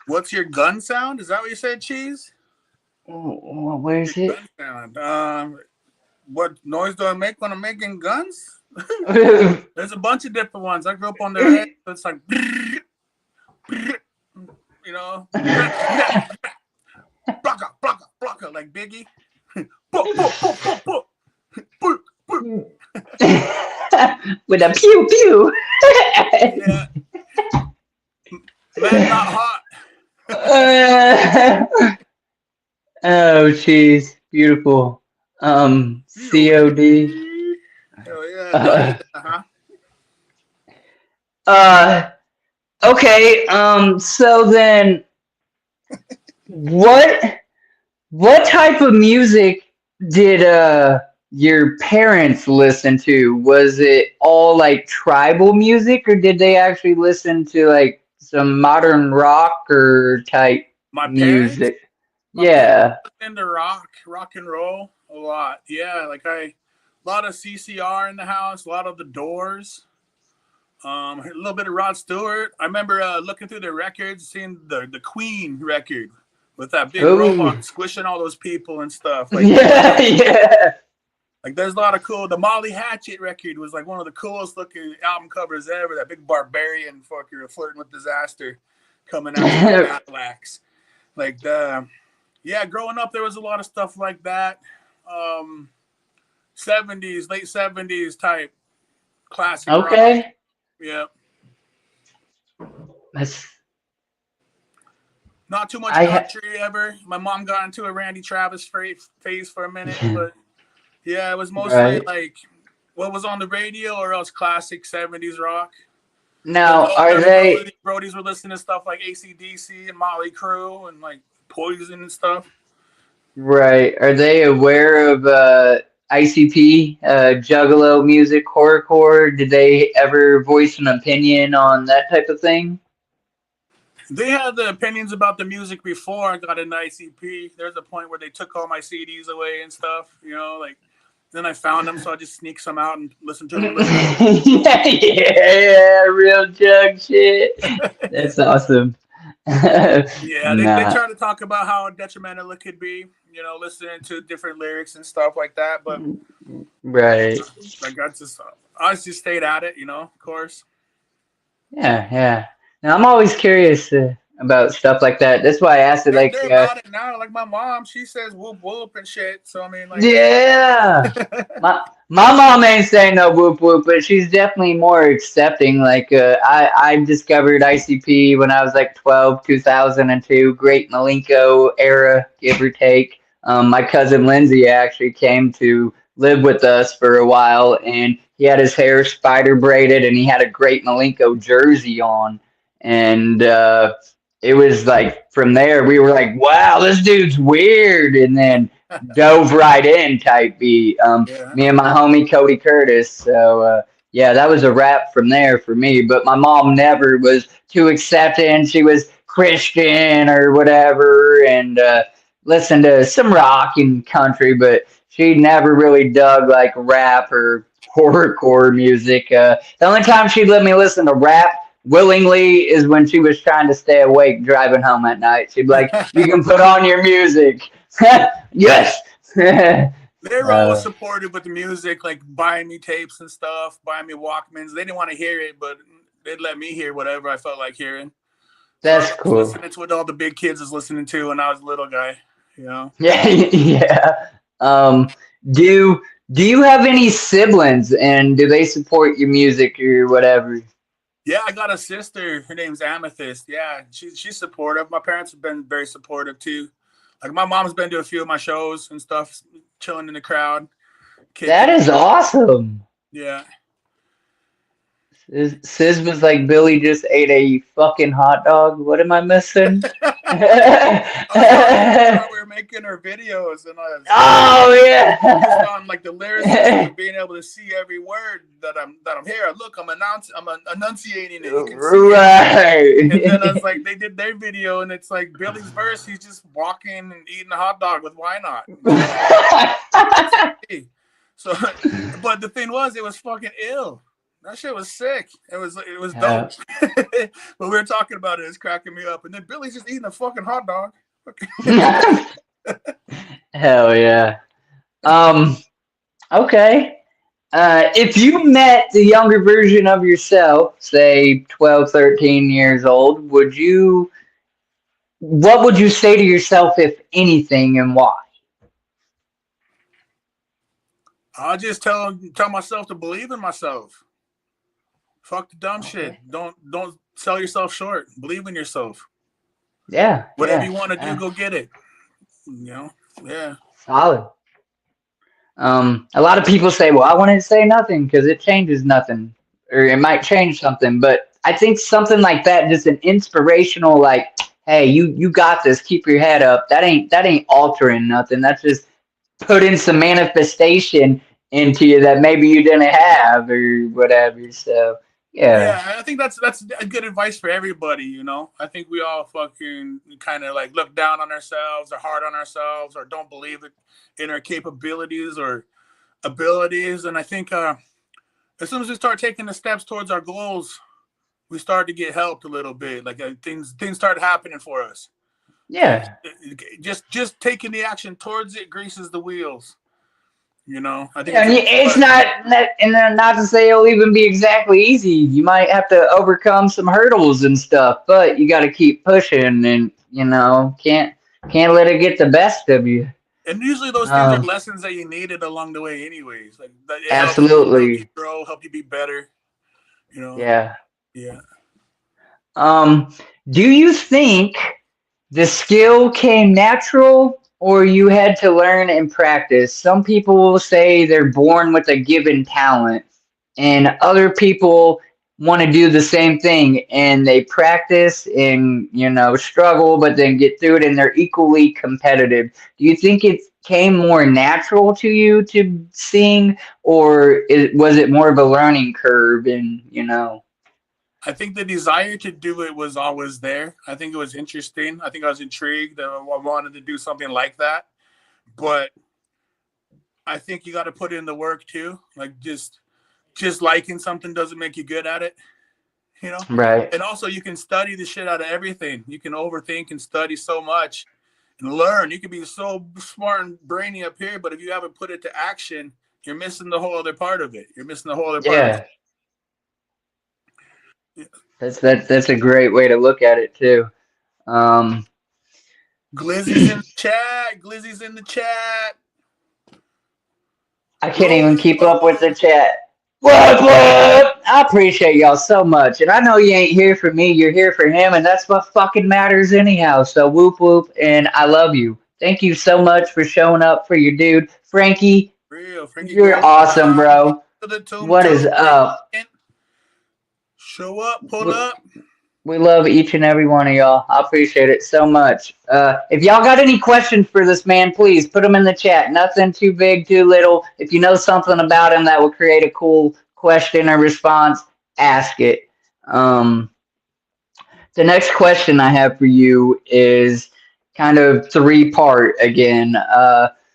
What's your gun sound? Is that what you said, Cheese? Oh, where is Your it? gun sound. What noise do I make when I'm making guns? There's a bunch of different ones. I grew up on the red, so it's like, you know, blocka, blocka, blocka, like Biggie. With a pew pew. Yeah, man, not hot. Oh, jeez, beautiful. COD. No, uh-huh. Okay. So then, what type of music did your parents listen to? Was it all like tribal music, or did they actually listen to like some modern rock or type My parents, music? my parents Yeah. were into rock and roll a lot. Yeah, like a lot of CCR in the house, a lot of the Doors. A little bit of Rod Stewart. I remember looking through the records, seeing the Queen record with that big Oh. robot squishing all those people and stuff. Yeah. Yeah. Like there's a lot of cool. The Molly Hatchet record was like one of the coolest looking album covers ever. That big barbarian fucker flirting with disaster coming out to the Cadillacs. Like the yeah, growing up there was a lot of stuff like that. 70s, late 70s type classic rock. Okay. Yeah. That's Not too much I ha- country ever. My mom got into a Randy Travis phase for a minute, but yeah, it was mostly right. like what was on the radio or else classic 70s rock. The Now, are older they Brodies were listening to stuff like AC/DC and Motley Crue and like Poison and stuff. right? Are they aware of ICP, Juggalo music, horrorcore? Did they ever voice an opinion on that type of thing? They had the opinions about the music before I got into ICP. There's a point where they took all my CDs away and stuff, you know, like then I found them, so I just sneak some out and listen to them a little bit. Yeah, real jug shit. That's awesome. Yeah, they Nah, try to talk about how detrimental it could be, you know, listening to different lyrics and stuff like that. But right. like I just stayed at it, you know, of course. Yeah, yeah. Now I'm always curious about stuff like that. That's why I asked it. Like, They're about it now. Like my mom, she says whoop whoop and shit. So I mean, like, yeah, my mom ain't saying no whoop whoop, but she's definitely more accepting. Like, I discovered ICP when I was like 12, 2002, Great Malenko era, give or take. My cousin Lindsay actually came to live with us for a while, and he had his hair spider braided, and he had a Great Malenko jersey on, and it was like from there we were like, wow, this dude's weird, and then dove right in type beat. yeah. Me and my homie Cody Curtis. So yeah, that was a wrap from there for me. But my mom never was too accepting. She was Christian or whatever, and listened to some rock and country, but she never really dug like rap or horrorcore music. The only time she'd let me listen to rap willingly is when she was trying to stay awake driving home at night. She'd be like, "You can put on your music." Yes. They were always supportive with the music, like buying me tapes and stuff, buying me Walkmans. They didn't want to hear it, but they'd let me hear whatever I felt like hearing. So I That's was cool. listening to what all the big kids was listening to when I was a little guy, you know. Yeah, yeah. Do you have any siblings, and do they support your music or whatever? Yeah, I got a sister. Her name's Amethyst. Yeah, she's supportive. My parents have been very supportive too. Like my mom's been to a few of my shows and stuff, chilling in the crowd, That kicking. is awesome. Yeah. SizZ was like, Billy just ate a fucking hot dog. What am I missing? I was telling her how we were making our videos, and I was Oh focused yeah. on like the lyricism and being able to see every word that I'm here. Look, I'm enunciating it. You can see it. And then I was Right. like, they did their video, and it's like Billy's verse. He's just walking and eating a hot dog with why not? So, but the thing was, it was fucking ill. That shit was sick. It was dope. But we were talking about it. It's cracking me up. And then Billy's just eating a fucking hot dog. Hell yeah. Okay. If you met the younger version of yourself, say 12, 13 years old, what would you say to yourself, if anything, and why? I'll just tell myself to believe in myself. Fuck the dumb shit. Don't sell yourself short. Believe in yourself. Yeah. Whatever Yeah. you want to do, go get it. You know? Yeah. Solid. A lot of people say, well, I want to say nothing because it changes nothing or it might change something. But I think something like that, just an inspirational, like, hey, you got this, keep your head up. That ain't altering nothing. That's just putting some manifestation into you that maybe you didn't have or whatever. So yeah, Yeah, I think that's a good advice for everybody. You know, I think we all fucking kind of like look down on ourselves or hard on ourselves or don't believe it in our capabilities or abilities. And I think as soon as we start taking the steps towards our goals, we start to get helped a little bit. Like things start happening for us. Like yeah. just taking the action towards it greases the wheels. You know, I think Yeah, it's and it's not to say it'll even be exactly easy. You might have to overcome some hurdles and stuff, but you got to keep pushing, and can't let it get the best of you. and usually those things are Um, lessons that you needed along the way, anyways. Like it help you Absolutely, grow, help you be better. You know, yeah. yeah. Um, do you think the skill came natural or you had to learn and practice? Some people will say they're born with a given talent, and other people want to do the same thing and they practice and struggle but then get through it and they're equally competitive. Do you think it came more natural to you to sing, or was it more of a learning curve and. I think the desire to do it was always there. I think it was interesting. I think I was intrigued. I wanted to do something like that. But I think you got to put in the work too. Like just liking something doesn't make you good at it, you know? Right. And also you can study the shit out of everything. You can overthink and study so much and learn. You can be so smart and brainy up here, but if you haven't put it to action, you're missing the whole other part of it. You're missing the whole other part of Yeah. That's a great way to look at it too. Um, Glizzy's in the chat. Glizzy's in the chat. I can't Rolling even keep up with the rolling. chat. What? I appreciate y'all so much, and I know you ain't here for me. You're here for him, and that's what fucking matters anyhow. So whoop whoop, and I love you. Thank you so much for showing up for your dude, Frankie. Real Frankie You're going awesome, down. Welcome bro. to the Tomb What is Tomb. up? Show up, pull up. We love each and every one of y'all. I appreciate it so much. If y'all got any questions for this man, please put them in the chat. Nothing too big, too little. If you know something about him that will create a cool question or response, ask it. Um, the next question I have for you is kind of three-part again.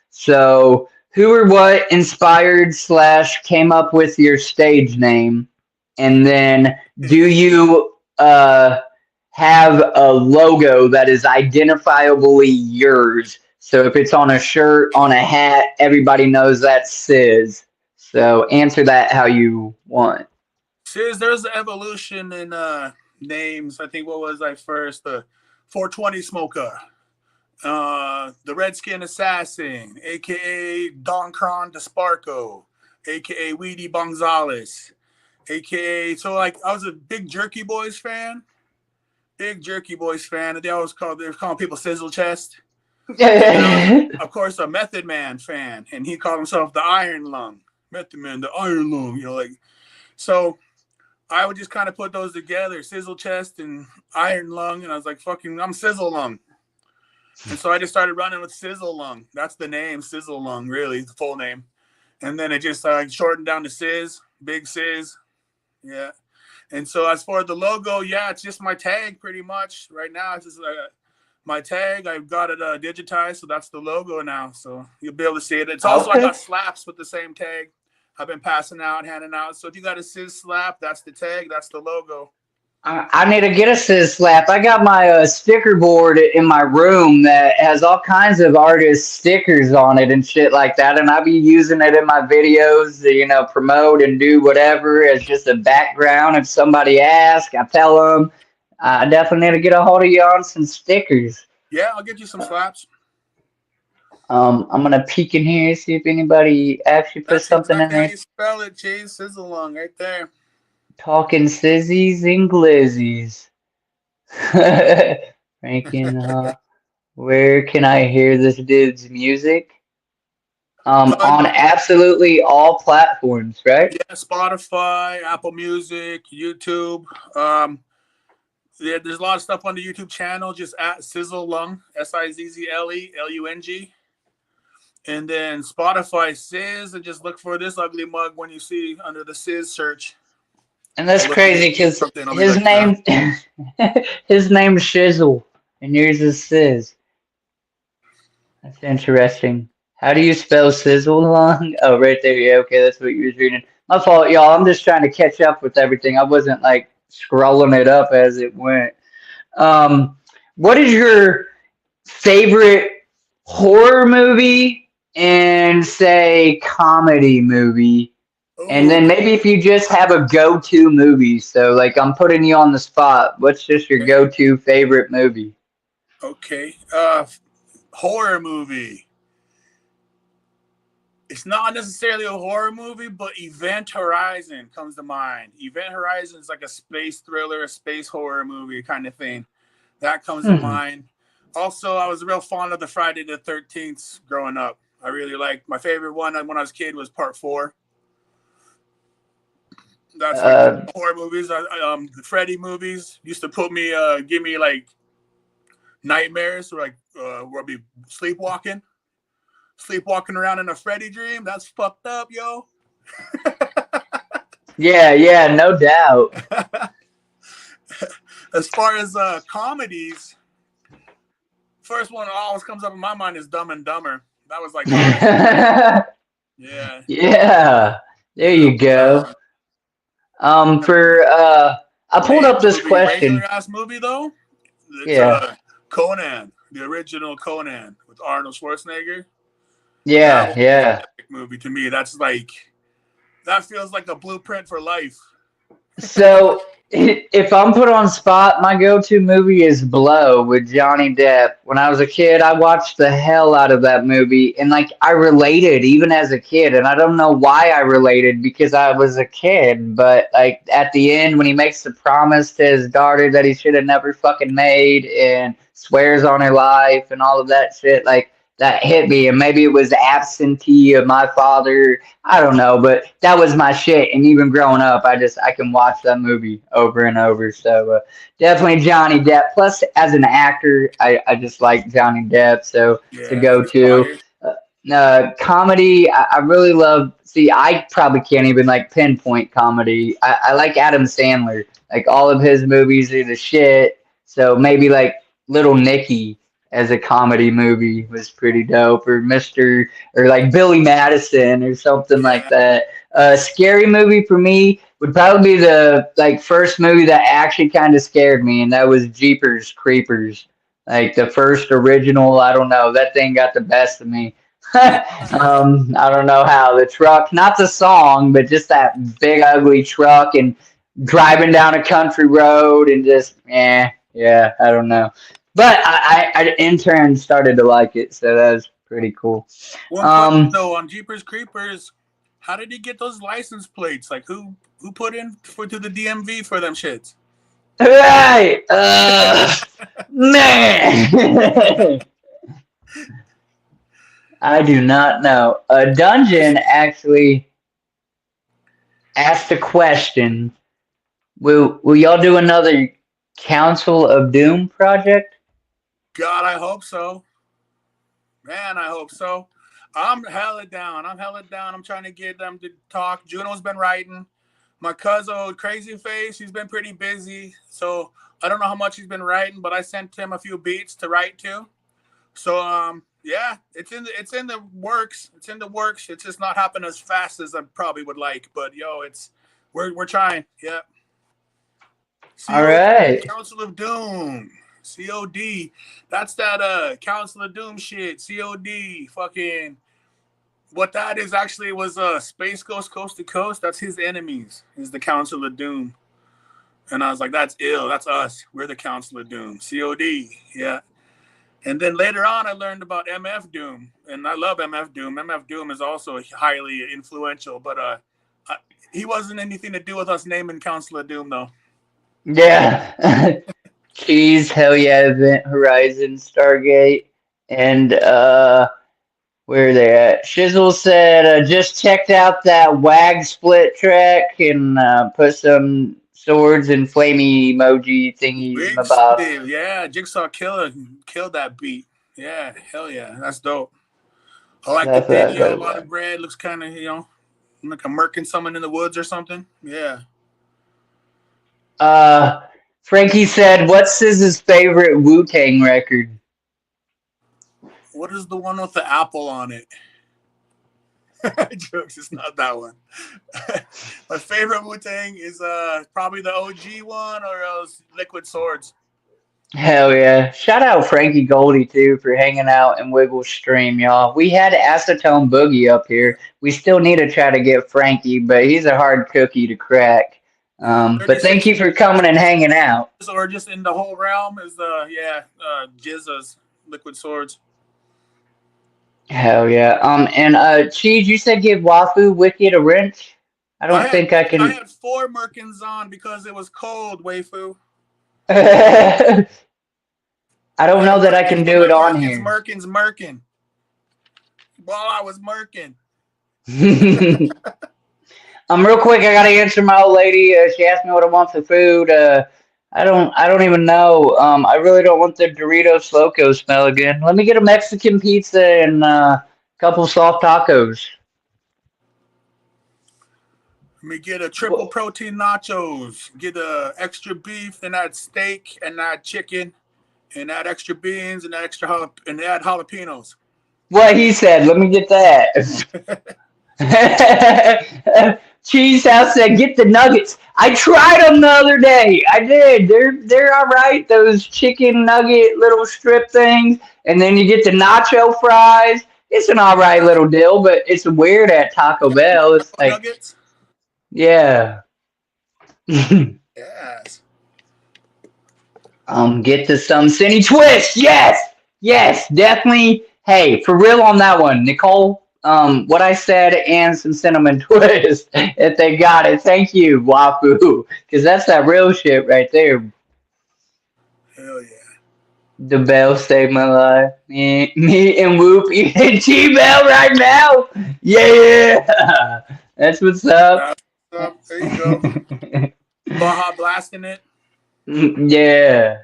So, who or what inspired / came up with your stage name? And then, do you have a logo that is identifiably yours? So, if it's on a shirt, on a hat, everybody knows that's SizZ. So, answer that how you want. Serious, there's an evolution in names. I think what was I first? The 420 Smoker. The Redskin Assassin, aka Don Cron DeSparco, aka Weedy Gonzalez, aka so like I was a big Jerky Boys fan. Big Jerky Boys fan. And they were calling people Sizzle Chest. And then I was, of course, a Method Man fan, and he called himself the Iron Lung. Method Man, the Iron Lung, like so I would just kind of put those together, Sizzle Chest and Iron Lung, and I was like, fucking, I'm Sizzle Lung. And so I just started running with Sizzle Lung. That's the name, Sizzle Lung, really, the full name. And then it just shortened down to SizZ, Big SizZ. Yeah. And so as for the logo, yeah, it's just my tag pretty much. Right now, it's just my tag. I've got it digitized, so that's the logo now. So you'll be able to see it. It's also, I Okay. got slaps with the same tag. I've been passing out, handing out. So if you got a SizZ slap, that's the tag, that's the logo. I need to get a SizZ slap. I got my sticker board in my room that has all kinds of artist stickers on it and shit like that, and I be using it in my videos to, promote and do whatever as just a background. If somebody asks, I tell them. I definitely need to get a hold of you on some stickers. Yeah, I'll get you some slaps. I'm gonna peek in here see if anybody actually put That's something in exactly how there. you spell it, Chase. Sizzle Lung, right there. Talking sizzies and glizzies. Ranking, where can I hear this dude's music? On absolutely all platforms, right? Yeah, Spotify, Apple Music, YouTube. Um, yeah, there's a lot of stuff on the YouTube channel. Just at Sizzle Lung, SizzleLung. And then Spotify SizZ, and just look for this ugly mug when you see under the SizZ search. And that's crazy because Something I'll be his like, yeah. name, his name's Shizzle, and yours is SizZ. That's interesting. How do you spell sizzle long? Oh, right there. Yeah, okay, that's what you was reading. My fault, y'all. I'm just trying to catch up with everything. I wasn't like scrolling it up as it went. Um, what is your favorite horror movie and say comedy movie? And Oh, then maybe if you just have a go-to movie. So like I'm putting you on the spot. What's just your go-to favorite movie? okay. Horror movie. It's not necessarily a horror movie, but Event Horizon comes to mind. Event Horizon is like a space thriller, a space horror movie kind of thing. That comes to Hmm. mind. Also, I was real fond of the Friday the 13th growing up. I really liked my favorite one when I was a kid was part 4. That's like Uh, horror movies. The Freddy movies used to give me like nightmares, or like where I'd be sleepwalking around in a Freddy dream. That's fucked up, yo. yeah, no doubt. As far as comedies, first one that always comes up in my mind is Dumb and Dumber. That was like, yeah. Yeah, there you go. I pulled up this Regular question. ass movie though. It's Yeah, Conan, the original Conan with Arnold Schwarzenegger. That yeah, was an yeah. epic movie to me. That feels like a blueprint for life. So if I'm put on spot, my go-to movie is Blow with Johnny Depp. When I was a kid, I watched the hell out of that movie, and like I related even as a kid, and I don't know why I related because I was a kid, but like at the end when he makes the promise to his daughter that he should have never fucking made and swears on her life and all of that shit, like that hit me, and maybe it was absentee of my father. I don't know, but that was my shit. And even growing up, I can watch that movie over and over. So definitely Johnny Depp. Plus, as an actor, I just like Johnny Depp, so it's a Yeah, go he's to. fire. Comedy, I really love. See, I probably can't even like pinpoint comedy. I like Adam Sandler. Like all of his movies are the shit. So maybe like Little Nicky as a comedy movie was pretty dope, or Mr. or like Billy Madison or something like Yeah, that. Scary movie for me would probably be the like first movie that actually kind of scared me, and that was Jeepers Creepers. Like the first original, I don't know, that thing got the best of me. yeah. I don't know how the truck, not the song, but just that big ugly truck and driving down a country road and just, yeah, I don't know. But I in turn started to like it, so that was pretty cool. One question Um, though on Jeepers Creepers, how did he get those license plates? Like who put in to the DMV for them shits? right, man, I do not know. A dungeon actually asked a question. Will y'all do another Council of Doom project? God, I hope so. Man, I hope so. I'm hella down. I'm trying to get them to talk. Juno's been writing. My cousin, Crazy Face, he's been pretty busy. So I don't know how much he's been writing, but I sent him a few beats to write to. So yeah, it's in the works. It's in the works. It's just not happening as fast as I probably would like. But yo, we're trying. Yeah. All COD, right. Council of Doom. COD. That's that Council of Doom shit. COD. Fucking what that is actually was Space Ghost Coast to Coast. That's his enemies. Is the Council of Doom. And I was like, that's ill. That's us. We're the Council of Doom. COD. Yeah. And then later on, I learned about MF Doom, and I love MF Doom. MF Doom is also highly influential, but he wasn't anything to do with us naming Council of Doom, though. Yeah. Cheese, hell yeah, Event Horizon, Stargate, and Where are they at? Shizzle said, just checked out that WAG split track and put some swords and flamey emoji thingies in my Big box. Steve, yeah, Jigsaw Killer killed that beat. Yeah, hell yeah, that's dope. I like the video on the bread. Looks kind of, like a murking someone in the woods or something. Yeah. Frankie said, what's SZA's favorite Wu-Tang record? What is the one with the apple on it? Jokes, it's not that one. My favorite Wu-Tang is probably the OG one or else Liquid Swords. Hell yeah. Shout out Frankie Goldie, too, for hanging out in Wiggle's stream, y'all. We had Acetone Boogie up here. We still need to try to get Frankie, but he's a hard cookie to crack. But thank you for coming and hanging out. Or just in the whole realm is SizZ Liquid Swords. Hell yeah. And Cheese, you said give Wafu Wicked a wrench? I think I can. I had 4 Merkins on because it was cold, Waifu. I don't know that I can do it on here. Merkin. While I was Merkin. Real quick, I gotta answer my old lady. She asked me what I want for food. I don't even know. I really don't want the Doritos Loco smell again. Let me get a Mexican pizza and a couple soft tacos. Let me get a triple protein nachos. Get a extra beef and add steak and add chicken and add extra beans and add jalapenos. What he said. Let me get that. Cheese House said, "Get the nuggets." I tried them the other day. I did. They're all right. Those chicken nugget little strip things, and then you get the nacho fries. It's an all right little deal, but it's weird at Taco Bell. It's like nuggets. Yeah. Yes. Get the some Cinny twist. Yes, definitely. Hey, for real on that one, Nicole. What I said and some cinnamon twist. If they got it, thank you, Wafu, because that's that real shit right there. Hell yeah. The bell saved my life. Me and Whoop eating T-Bell right now. Yeah, that's what's up. There you go. Baja blasting it. Yeah.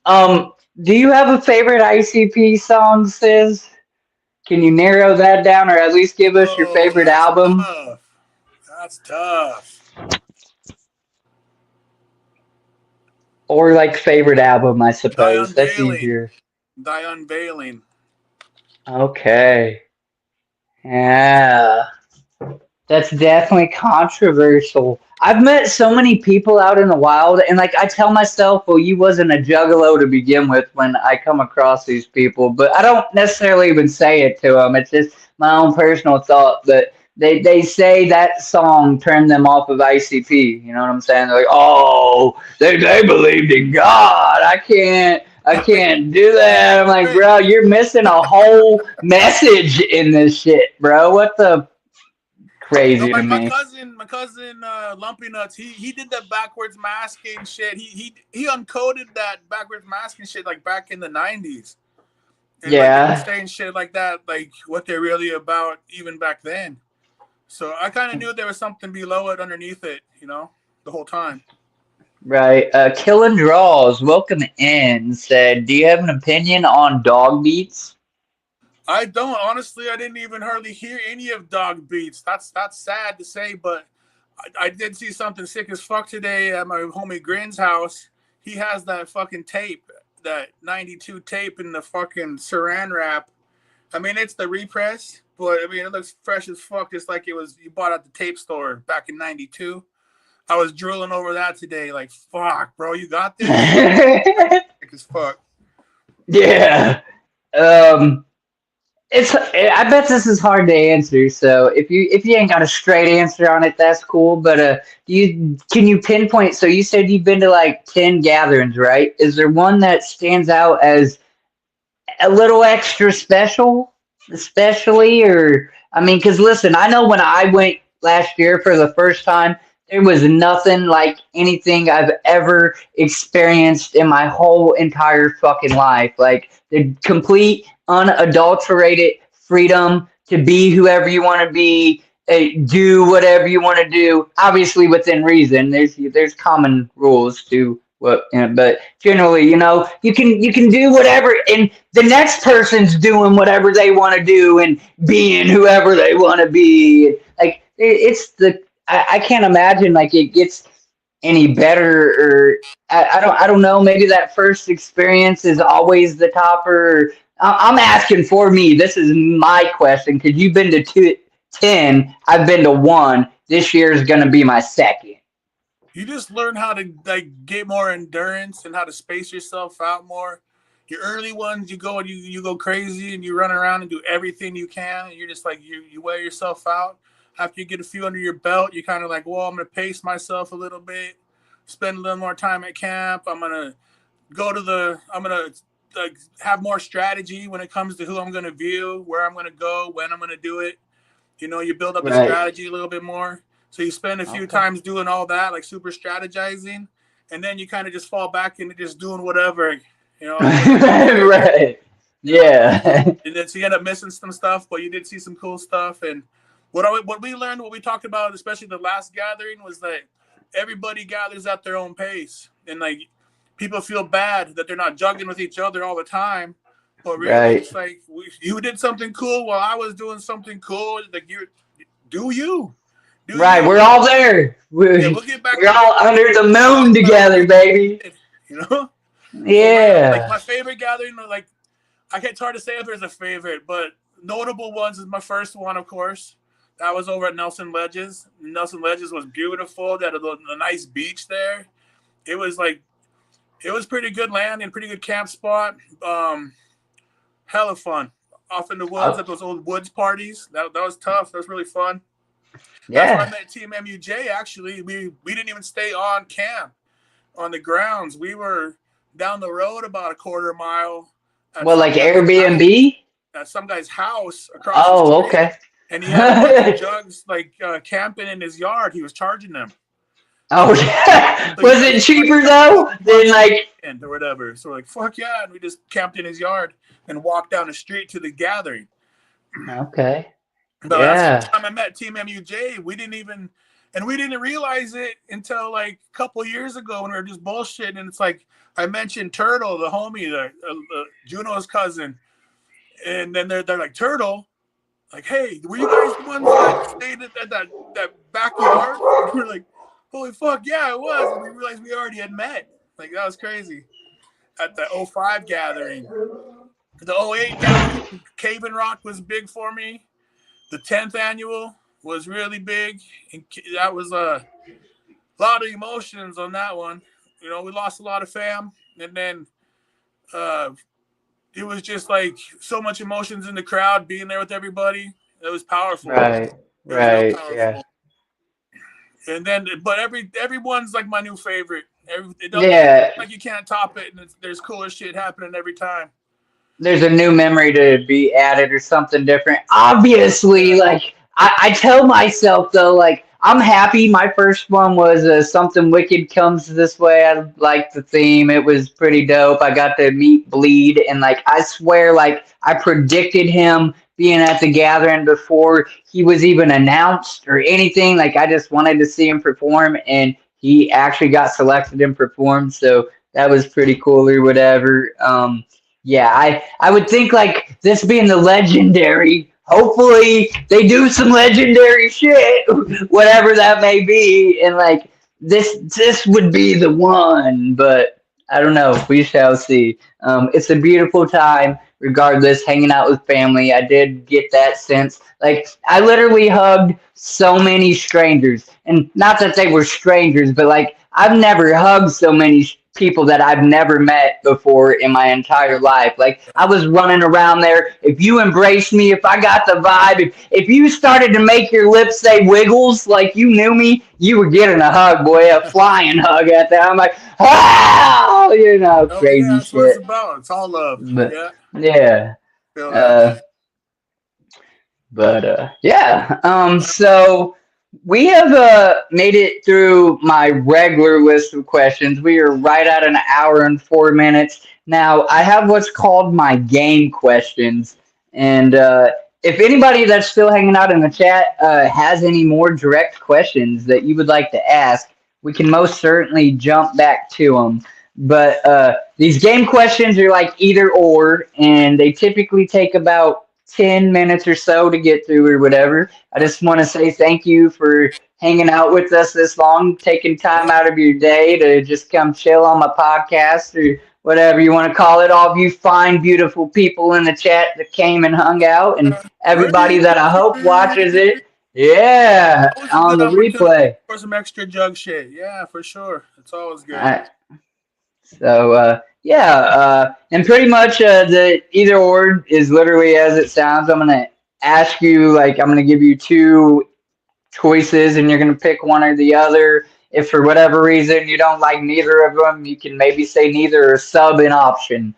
Do you have a favorite ICP song, SizZ? Can you narrow that down, or at least give us your favorite album? Tough. That's tough. Or like favorite album, I suppose. That's easier. Die Unveiling. Okay. Yeah. That's definitely controversial. I've met so many people out in the wild, and like I tell myself, well, you wasn't a juggalo to begin with when I come across these people, but I don't necessarily even say it to them. It's just my own personal thought that they say that song turned them off of ICP. You know what I'm saying? They're like, oh, they believed in God. I can't do that. I'm like, bro, you're missing a whole message in this shit, bro. What the crazy to me. My cousin Lumpy Nuts, he did that backwards masking shit. He uncoded that backwards masking shit like back in the 90s. And like, saying shit like that, like what they're really about even back then. So I kind of knew there was something below it, underneath it, the whole time. Right. Killing Draws, welcome in, said, do you have an opinion on dog beats? I don't. Honestly, I didn't even hardly hear any of Dog Beats. That's sad to say, but I did see something sick as fuck today at my homie Grin's house. He has that fucking tape, that 92 tape in the fucking saran wrap. I mean, it's the repress, but I mean, it looks fresh as fuck, just like it was you bought at the tape store back in 92. I was drooling over that today, like, fuck, bro, you got this? Sick as fuck. Yeah. I bet this is hard to answer. So if you ain't got a straight answer on it, that's cool. But can you pinpoint? So you said you've been to like 10 gatherings, right? Is there one that stands out as a little extra special, especially? Or I mean, because listen, I know when I went last year for the first time, there was nothing like anything I've ever experienced in my whole entire fucking life. Like the complete unadulterated freedom to be whoever you want to be, do whatever you want to do. Obviously, within reason. There's common rules to what, but generally, you can do whatever, and the next person's doing whatever they want to do and being whoever they want to be. Like it's the I can't imagine like it gets any better, or I don't know, maybe that first experience is always the topper. I'm asking for me, this is my question, because you've been to 10, I've been to 1, this year is going to be my second. You just learn how to like get more endurance and how to space yourself out more. Your early ones, you go and you go crazy and you run around and do everything you can, and you're just like you wear yourself out. After you get a few under your belt, you kind of like, well, I'm gonna pace myself a little bit, spend a little more time at camp. I'm gonna like have more strategy when it comes to who I'm gonna view, where I'm gonna go, when I'm gonna do it. You build up the Right. strategy a little bit more. So you spend a few times doing all that, like super strategizing, and then you kind of just fall back into just doing whatever, Right. Yeah. And then so you end up missing some stuff, but you did see some cool stuff. And what we learned, what we talked about, especially the last gathering, was that everybody gathers at their own pace, and like people feel bad that they're not juggling with each other all the time. But really, Right. it's like you did something cool while I was doing something cool. Like you. Right, we're all there. We'll get back. We're all under the moon together, baby. Yeah. Like my favorite gathering, like it's hard to say if there's a favorite, but notable ones is my first one, of course. That was over at Nelson Ledges. Nelson Ledges was beautiful. They had a nice beach there. It was pretty good land and pretty good camp spot. Hella fun. Off in the woods at those old woods parties. That was tough. That was really fun. Yeah. That's where I met Team MUJ, actually. We didn't even stay on camp, on the grounds. We were down the road about a quarter mile. Well, like Airbnb? At some guy's house across the street. Oh, okay. And he had a bunch of jugs like camping in his yard. He was charging them. Oh, yeah. Was it cheaper, though, than like... or whatever. So we're like, fuck yeah. And we just camped in his yard and walked down the street to the gathering. Okay. But Yeah. that's the time I met Team MUJ. We didn't realize it until like a couple years ago when we were just bullshitting. And it's like, I mentioned Turtle, the homie, Juno's cousin. And then they're like, Turtle? Like, hey, were you guys the ones that stayed at that backyard? And we're like, holy fuck, yeah, it was. And we realized we already had met. Like, that was crazy. At the 05 gathering. The 08 gathering, Cave and Rock was big for me. The 10th annual was really big. And that was a lot of emotions on that one. We lost a lot of fam. And then it was just like so much emotions in the crowd, being there with everybody. It was powerful. Right. Yeah. And then, but everyone's like my new favorite. Like you can't top it, and there's cooler shit happening every time. There's a new memory to be added or something different. Obviously, like I tell myself though, like I'm happy. My first one was Something Wicked Comes This Way. I liked the theme. It was pretty dope. I got to meet Bleed, and like I swear, like I predicted him being at the gathering before he was even announced or anything. Like I just wanted to see him perform, and he actually got selected and performed. So that was pretty cool or whatever. Yeah, I would think like this being the legendary, hopefully they do some legendary shit, whatever that may be, and like this would be the one, but I don't know. We shall see. It's a beautiful time, regardless, hanging out with family. I did get that sense. Like I literally hugged so many strangers, and not that they were strangers, but like I've never hugged so many people that I've never met before in my entire life. Like I was running around there. If you embraced me, if I got the vibe, if you started to make your lips say wiggles like you knew me, you were getting a hug, boy, a flying hug at that. I'm like, wow, crazy that's shit. what it's about. It's all love. But, yeah. So we have made it through my regular list of questions. We are right at an hour and 4 minutes. Now, I have what's called my game questions. And if anybody that's still hanging out in the chat has any more direct questions that you would like to ask, we can most certainly jump back to them. But these game questions are like either or, and they typically take about 10 minutes or so to get through or whatever. I just want to say thank you for hanging out with us this long, taking time out of your day to just come chill on my podcast or whatever you want to call it. All of you fine, beautiful people in the chat that came and hung out, and everybody that I hope watches it. Yeah, Always a on good the opportunity replay. for some extra jug shit. Yeah, for sure. It's always good. And pretty much the either or is literally as it sounds. I'm gonna ask you, like, I'm gonna give you two choices, and you're gonna pick one or the other. If for whatever reason you don't like neither of them, you can maybe say neither or sub an option.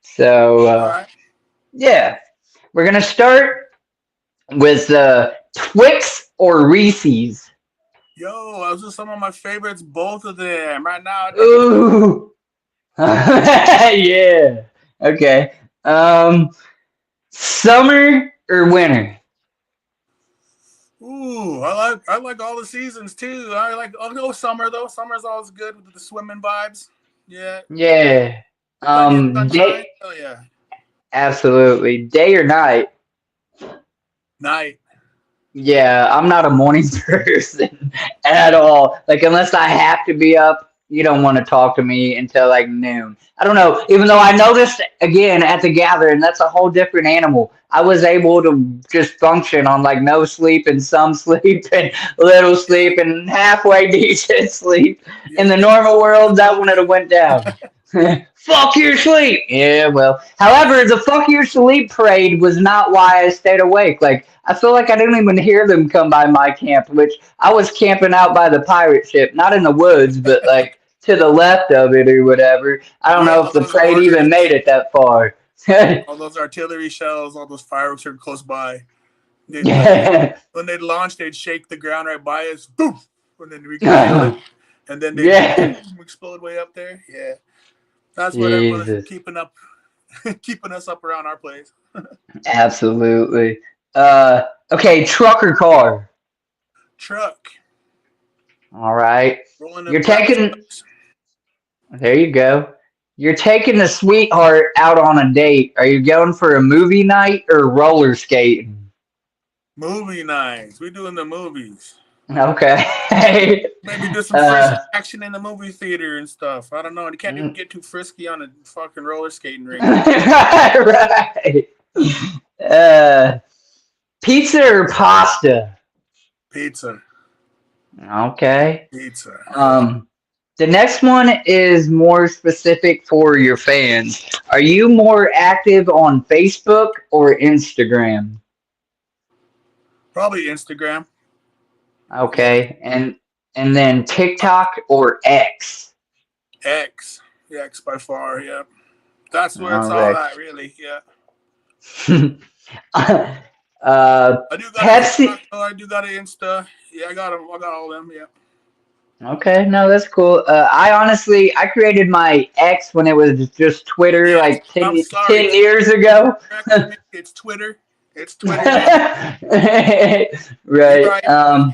So All right. yeah, we're gonna start with Twix or Reese's. Yo, those are some of my favorites, both of them. Right now, Ooh. Yeah. Okay. Summer or winter? ooh, I like all the seasons too. I'll go summer though. Summer's always good with the swimming vibes. Yeah. Yeah. Plenty of sunshine. Day. Oh yeah. Absolutely. Day or night? Night. Yeah, I'm not a morning person at all. Like, unless I have to be up, you don't want to talk to me until like noon. I don't know. Even though I noticed again at the gathering, that's a whole different animal. I was able to just function on like no sleep and some sleep and little sleep and halfway decent sleep. In the normal world, that wouldn't have went down. Fuck your sleep. Yeah, well. However, the fuck your sleep parade was not why I stayed awake. Like, I feel like I didn't even hear them come by my camp, which I was camping out by the pirate ship, not in the woods, but like to the left of it or whatever. I don't Yeah, know if all the those parade even mortars, made it that far. all those artillery shells, all those fireworks are close by. Yeah. When they'd launch, they'd shake the ground right by us. Boom! And then we could feel it. And then they'd Yeah. explode way up there. Yeah. That's what everyone is Jesus. keeping us up around our place. Absolutely. Okay, truck or car? Truck. All right. Rolling them You're black taking, trucks. there you go. You're taking the sweetheart out on a date. Are you going for a movie night or roller skating? Movie nights. We doing the movies. Okay. Maybe do some frisky action in the movie theater and stuff. I don't know. You can't even get too frisky on a fucking roller skating rink. Right. Pizza or pasta? Pizza. Okay. Pizza. The next one is more specific for your fans. Are you more active on Facebook or Instagram? Probably Instagram. Okay. And then TikTok or X? X. Yeah, X by far. Yeah. That's where it's All all right. at, really. Yeah. Pepsi. I do got an Insta. Yeah, I got them. I got all them. Yeah. Okay, no, that's cool. I created my X when it was just Twitter, Yes. like I'm 10 sorry. years ago. It's Twitter. It's Twitter. Right.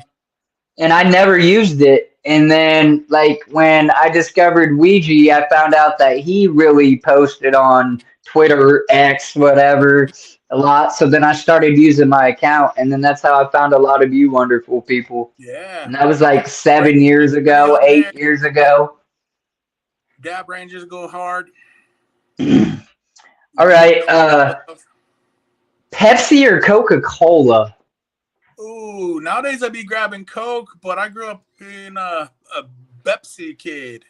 And I never used it. And then, like, when I discovered Ouija, I found out that he really posted on Twitter, X, whatever, a lot. So then I started using my account, and then that's how I found a lot of you wonderful people. Yeah. And that was like 7 Great years ago, on 8 there. years ago. Dab Rangers go hard. All right. Pepsi or Coca-Cola? Ooh, nowadays I'd be grabbing Coke, but I grew up being a Pepsi kid.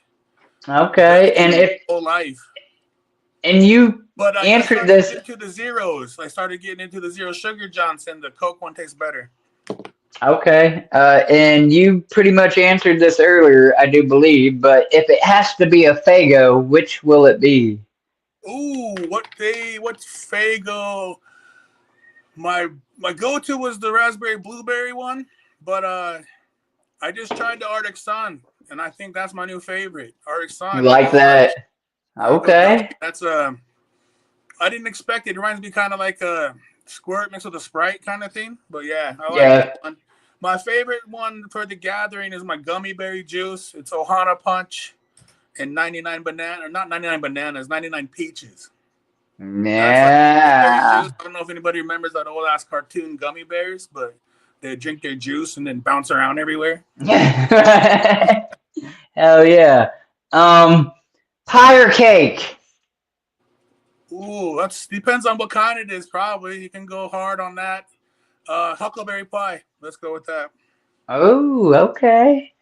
Okay. Pepsi whole life. And you But I answered started this. into the zeros. I started getting into the Zero Sugar Johnson. The Coke one tastes better. Okay. And you pretty much answered this earlier, I do believe. But if it has to be a Faygo, which will it be? Ooh, what's Faygo? My go-to was the raspberry blueberry one, but I just tried the Arctic Sun, and I think that's my new favorite. Arctic Sun. You like that? Yeah, Okay. that's I didn't expect it. It reminds me kind of like a squirt mixed with a Sprite kind of thing. But yeah, I like Yeah. that one. My favorite one for the gathering is my gummy berry juice. It's Ohana Punch and 99 banana, or not 99 bananas, 99 peaches. That's like gummy berry juice. Yeah. I don't know if anybody remembers that old ass cartoon Gummy Bears, but they drink their juice and then bounce around everywhere. Hell yeah. Pie or cake? Ooh, that depends on what kind it is. Probably you can go hard on that. Huckleberry pie. Let's go with that. Oh, okay.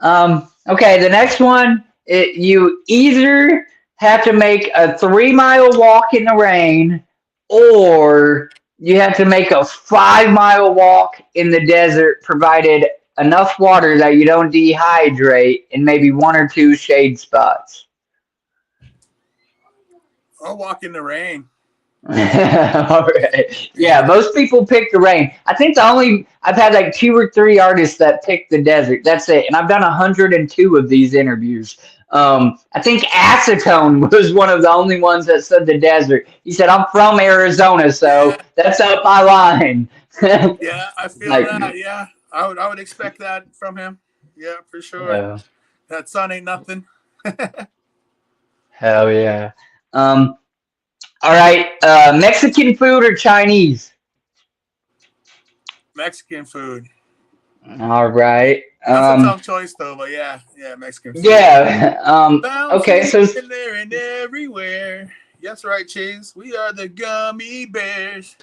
Okay, the next one, you either have to make a 3 mile walk in the rain, or you have to make a 5 mile walk in the desert, provided enough water that you don't dehydrate and maybe one or two shade spots. I'll walk in the rain. All right. Yeah, most people pick the rain. I think I've had like 2 or 3 artists that pick the desert. That's it. And I've done 102 of these interviews. I think Acetone was one of the only ones that said the desert. He said, "I'm from Arizona, so that's up my line." Yeah, I feel Like, that. Yeah, I would expect that from him. Yeah, for sure. yeah. That sun ain't nothing. Hell yeah. All right. Mexican food or Chinese? Mexican food. All right. That's a tough choice though, but yeah, Mexican food. Yeah. Okay. Bouncing So in there and everywhere. Yes, right, Cheese. We are the gummy bears.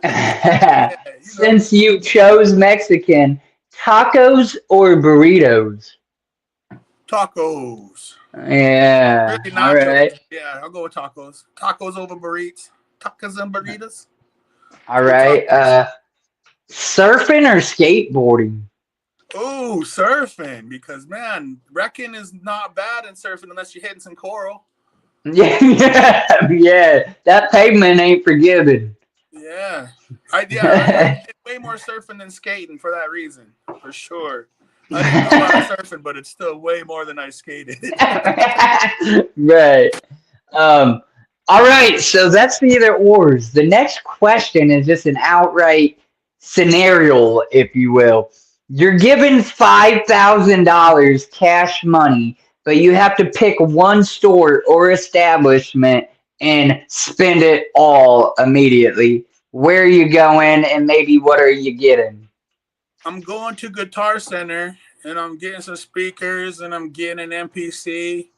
Yeah, since you chose Mexican, tacos or burritos? Tacos. Yeah. Really All right. Yeah, I'll go with tacos. Tacos over burritos. Tacos and burritos. All right. Surfing or skateboarding? Oh, surfing. Because, man, wrecking is not bad in surfing unless you're hitting some coral. Yeah. Yeah. That pavement ain't forgiven. Yeah. I did way more surfing than skating for that reason. For sure. I didn't do a lot of surfing, but it's still way more than I skated. Right. All right. So that's the either ors. The next question is just an outright scenario, if you will. You're given $5,000 cash money, but you have to pick one store or establishment and spend it all immediately. Where are you going, and maybe what are you getting? I'm going to Guitar Center, and I'm getting some speakers, and I'm getting an MPC,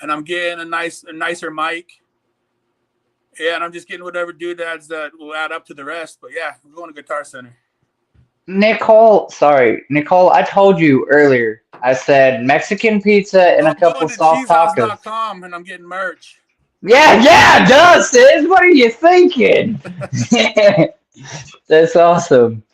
and I'm getting a nicer mic. Yeah, and I'm just getting whatever doodads that will add up to the rest. But yeah, I'm going to Guitar Center. Nicole, I told you earlier. I said Mexican pizza and a couple soft tacos. cheesehouse.com, and I'm getting merch. Yeah, duh, sis. What are you thinking? That's awesome.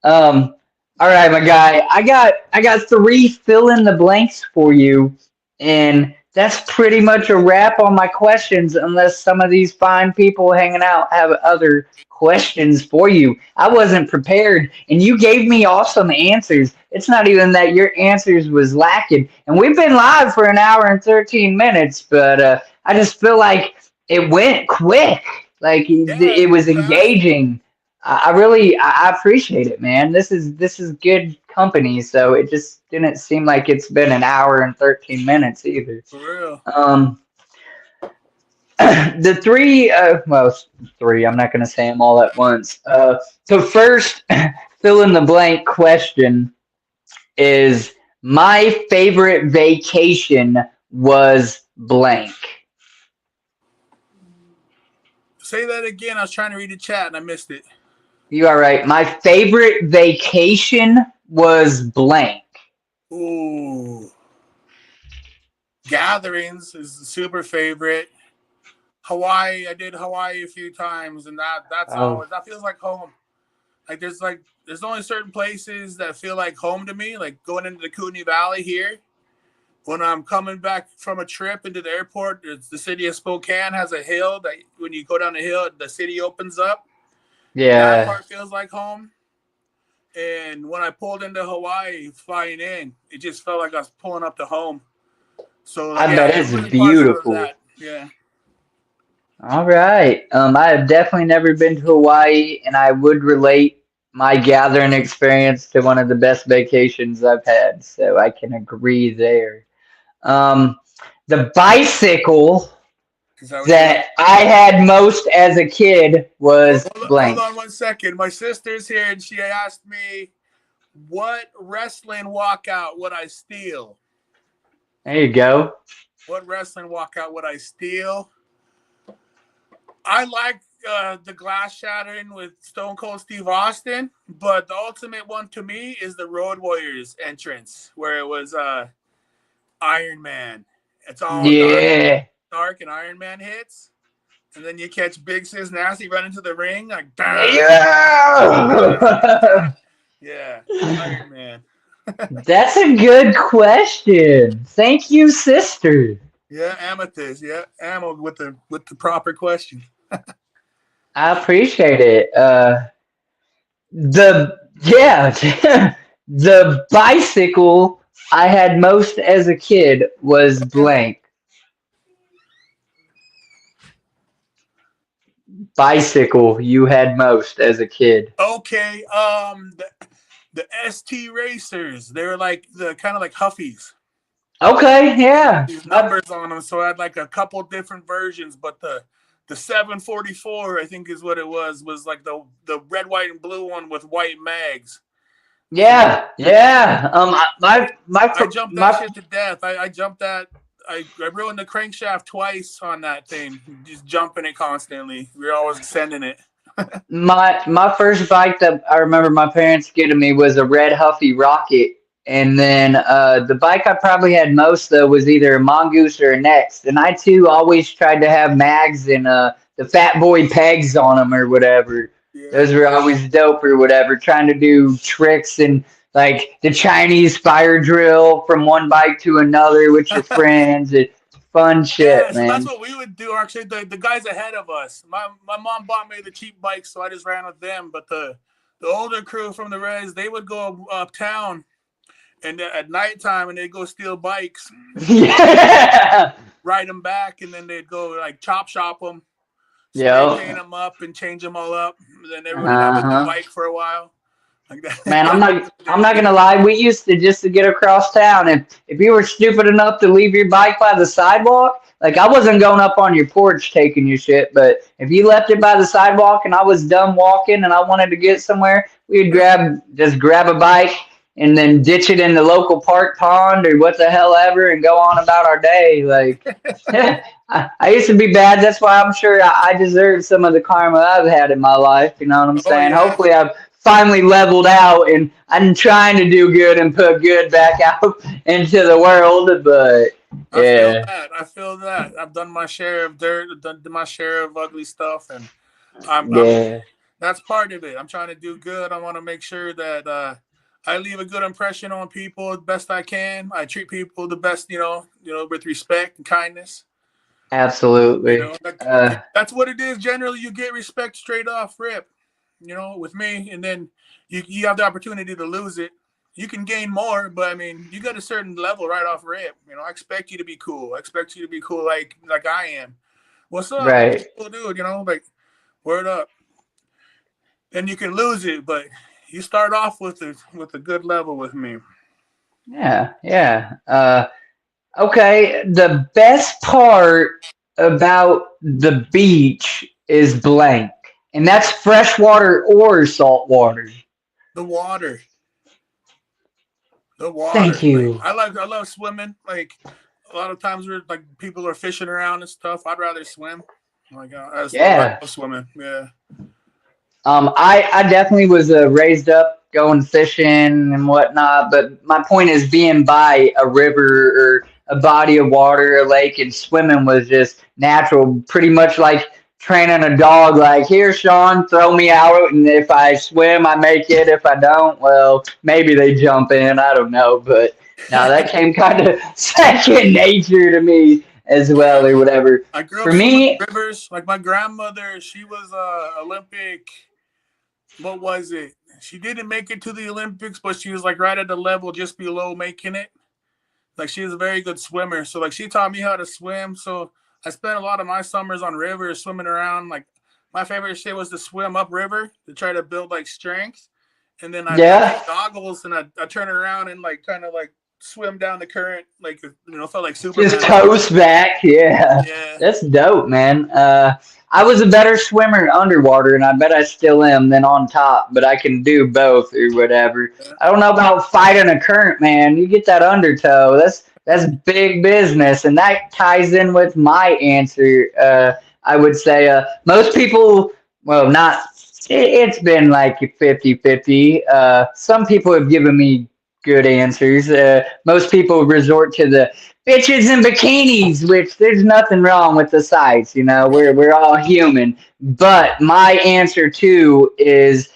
All right, my guy. I got 3 fill in the blanks for you, and that's pretty much a wrap on my questions. Unless some of these fine people hanging out have other questions for you. I wasn't prepared, and you gave me awesome answers. It's not even that your answers was lacking, and we've been live for an hour and 13 minutes, but I just feel like it went quick. Like it was engaging. I appreciate it, man. This is good company, so it just didn't seem like it's been an hour and 13 minutes either. For real. The 3, well, 3. I'm not gonna say them all at once. So first, fill in the blank question is my favorite vacation was blank. Say that again. I was trying to read the chat and I missed it. You are right. My favorite vacation was blank. Ooh. Gatherings is a super favorite. Hawaii, I did Hawaii a few times, and that's always, that feels like home. Like there's only certain places that feel like home to me, like going into the Kootenai Valley here. When I'm coming back from a trip into the airport, the city of Spokane has a hill that when you go down the hill, the city opens up. Yeah. That part feels like home. And when I pulled into Hawaii flying in, it just felt like I was pulling up to home. So I bet it's beautiful. Yeah. All right. I have definitely never been to Hawaii, and I would relate my gathering experience to one of the best vacations I've had, so I can agree there. Um, the bicycle Is that what you want? that I had most as a kid Hold, was hold, hold blank. on 1 second. My sister's here, and she asked me, "What wrestling walkout would I steal? There you go. What wrestling walkout would I steal?" I like the glass shattering with Stone Cold Steve Austin, but the ultimate one to me is the Road Warriors entrance, where it was Iron Man. It's all Yeah. dark, and Iron Man hits, and then you catch Big SizZ Nasty run into the ring, like, Yeah. yeah, Iron Man. That's a good question. Thank you, sister. Yeah, Amethyst. Yeah, Ammo with the proper question. I appreciate it. The yeah, the bicycle I had most as a kid was Yeah. blank. Bicycle you had most as a kid. Okay. The ST racers. They were like the kind of like Huffies. Okay, They had yeah. these numbers on them, so I had like a couple different versions. But the 744, I think, is what it was like the red, white, and blue one with white mags. You know, Yeah, yeah. I jumped that My shit to death. I jumped that. I ruined the crankshaft twice on that thing, just jumping it constantly. We were always sending it. my first bike that I remember my parents getting me was a red Huffy Rocket, and then the bike I probably had most though was either a Mongoose or a Next, and I too always tried to have mags and the Fat Boy pegs on them or whatever. Yeah. Those were always dope or whatever. Trying to do tricks and like the Chinese fire drill from one bike to another with your friends. It's fun Yeah, shit, so that's man. what we would do. Actually, the guys ahead of us. My mom bought me the cheap bikes, so I just ran with them. But the older crew from the res, they would go uptown and at nighttime, and they'd go steal bikes, Yeah. ride them back, and then they'd go like chop shop them, spray paint Yep. them up, and change them all up. And then everybody would have a new Uh-huh. bike for a while, like that. Man, That's what I'm they not did. gonna lie, we used to just to get across town if you were stupid enough to leave your bike by the sidewalk, like I wasn't going up on your porch taking your shit, but if you left it by the sidewalk and I was done walking and I wanted to get somewhere, we'd grab a bike and then ditch it in the local park pond or what the hell ever and go on about our day. Like I used to be bad. That's why I'm sure I deserve some of the karma I've had in my life. You know what I'm Oh saying? yeah, Hopefully, I've finally leveled out and I'm trying to do good and put good back out into the world. But I feel yeah, that. I feel that. I've done my share of dirt, I've done my share of ugly stuff, and I'm yeah, that's part of it. I'm trying to do good. I want to make sure that I leave a good impression on people the best I can. I treat people the best, with respect and kindness. absolutely. Like, that's what it is. Generally, you get respect straight off rip. With me, and then you have the opportunity to lose it. You can gain more, but I mean, you got a certain level right off rip. I expect you to be cool. I expect you to be cool like I am. What's up? Right. Cool dude. Like word up. Then you can lose it, but you start off with a good level with me. Yeah, yeah. Okay. The best part about the beach is blank, and that's freshwater or saltwater. The water, the Thank water. Like you. I love swimming. Like a lot of times where like people are fishing around and stuff. I'd rather swim. Like I Yeah. love swimming. Yeah. I definitely was raised up going fishing and whatnot, but my point is being by a river or a body of water, a lake, and swimming was just natural, pretty much like training a dog. Like, here, Sean, throw me out, and if I swim, I make it. If I don't, well, maybe they jump in. I don't know, but no, that came kind of second nature to me as well, Yeah. or whatever. I grew For up swimming me, rivers. Like my grandmother, she was Olympic. What was it? She didn't make it to the Olympics, but she was like right at the level just below making it. Like she was a very good swimmer. So like she taught me how to swim. So I spent a lot of my summers on rivers swimming around. Like my favorite shit was to swim upriver to try to build like strength, and then I Yeah. take goggles and I turn around and like kind of like swim down the current, like felt like Just Superman. coast back. Yeah. Yeah, That's dope, man. I was a better swimmer underwater, and I bet I still am than on top, but I can do both or whatever. yeah, I don't know about fighting a current, man. You get that undertow. That's big business, and that ties in with my answer. I would say most people, well, not. It's been like 50-50. Some people have given me good answers. Most people resort to the bitches in bikinis, which there's nothing wrong with the sights. You know, we're all human. But my answer too is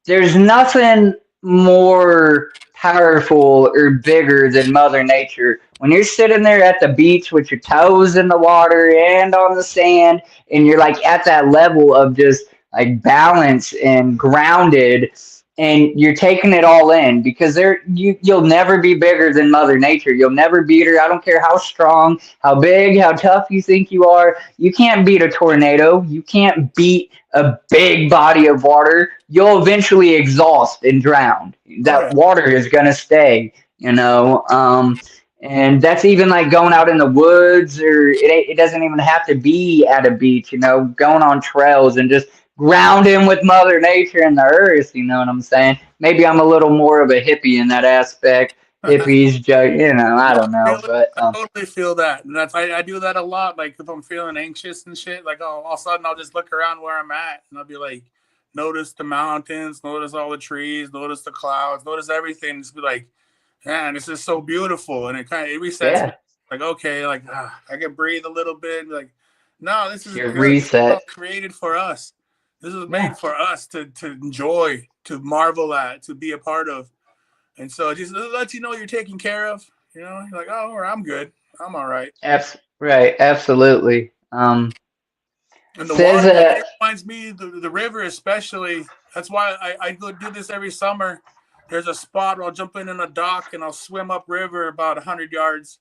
there's nothing more powerful or bigger than Mother Nature. When you're sitting there at the beach with your toes in the water and on the sand, and you're like at that level of just like balance and grounded, and you're taking it all in because you'll never be bigger than Mother Nature. You'll never beat her. I don't care how strong, how big, how tough you think you are. You can't beat a tornado. You can't beat a big body of water. You'll eventually exhaust and drown. oh That yeah, water is gonna stay, you know. And that's even like going out in the woods, or it doesn't even have to be at a beach, you know, going on trails and just grounding with Mother Nature and the earth. You know what I'm saying? Maybe I'm a little more of a hippie in that aspect. Hippies, you know, I no, don't know, but I totally feel that, and I do that a lot. Like if I'm feeling anxious and shit, like all of a sudden I'll just look around where I'm at, and I'll be like, notice the mountains, notice all the trees, notice the clouds, notice everything. Just be like, man, this is so beautiful, and it resets me. yeah, Like okay, like I can breathe a little bit. Like no, this is your good. This is all reset. created for us. This is Yeah, made for us to enjoy, to marvel at, to be a part of. And so it just lets you know you're taken care of. You're like, oh, I'm good. I'm all right. right, absolutely. And the Says water, like it reminds me, the river especially. That's why I go do this every summer. There's a spot where I'll jump in a dock and I'll swim up river about 100 yards.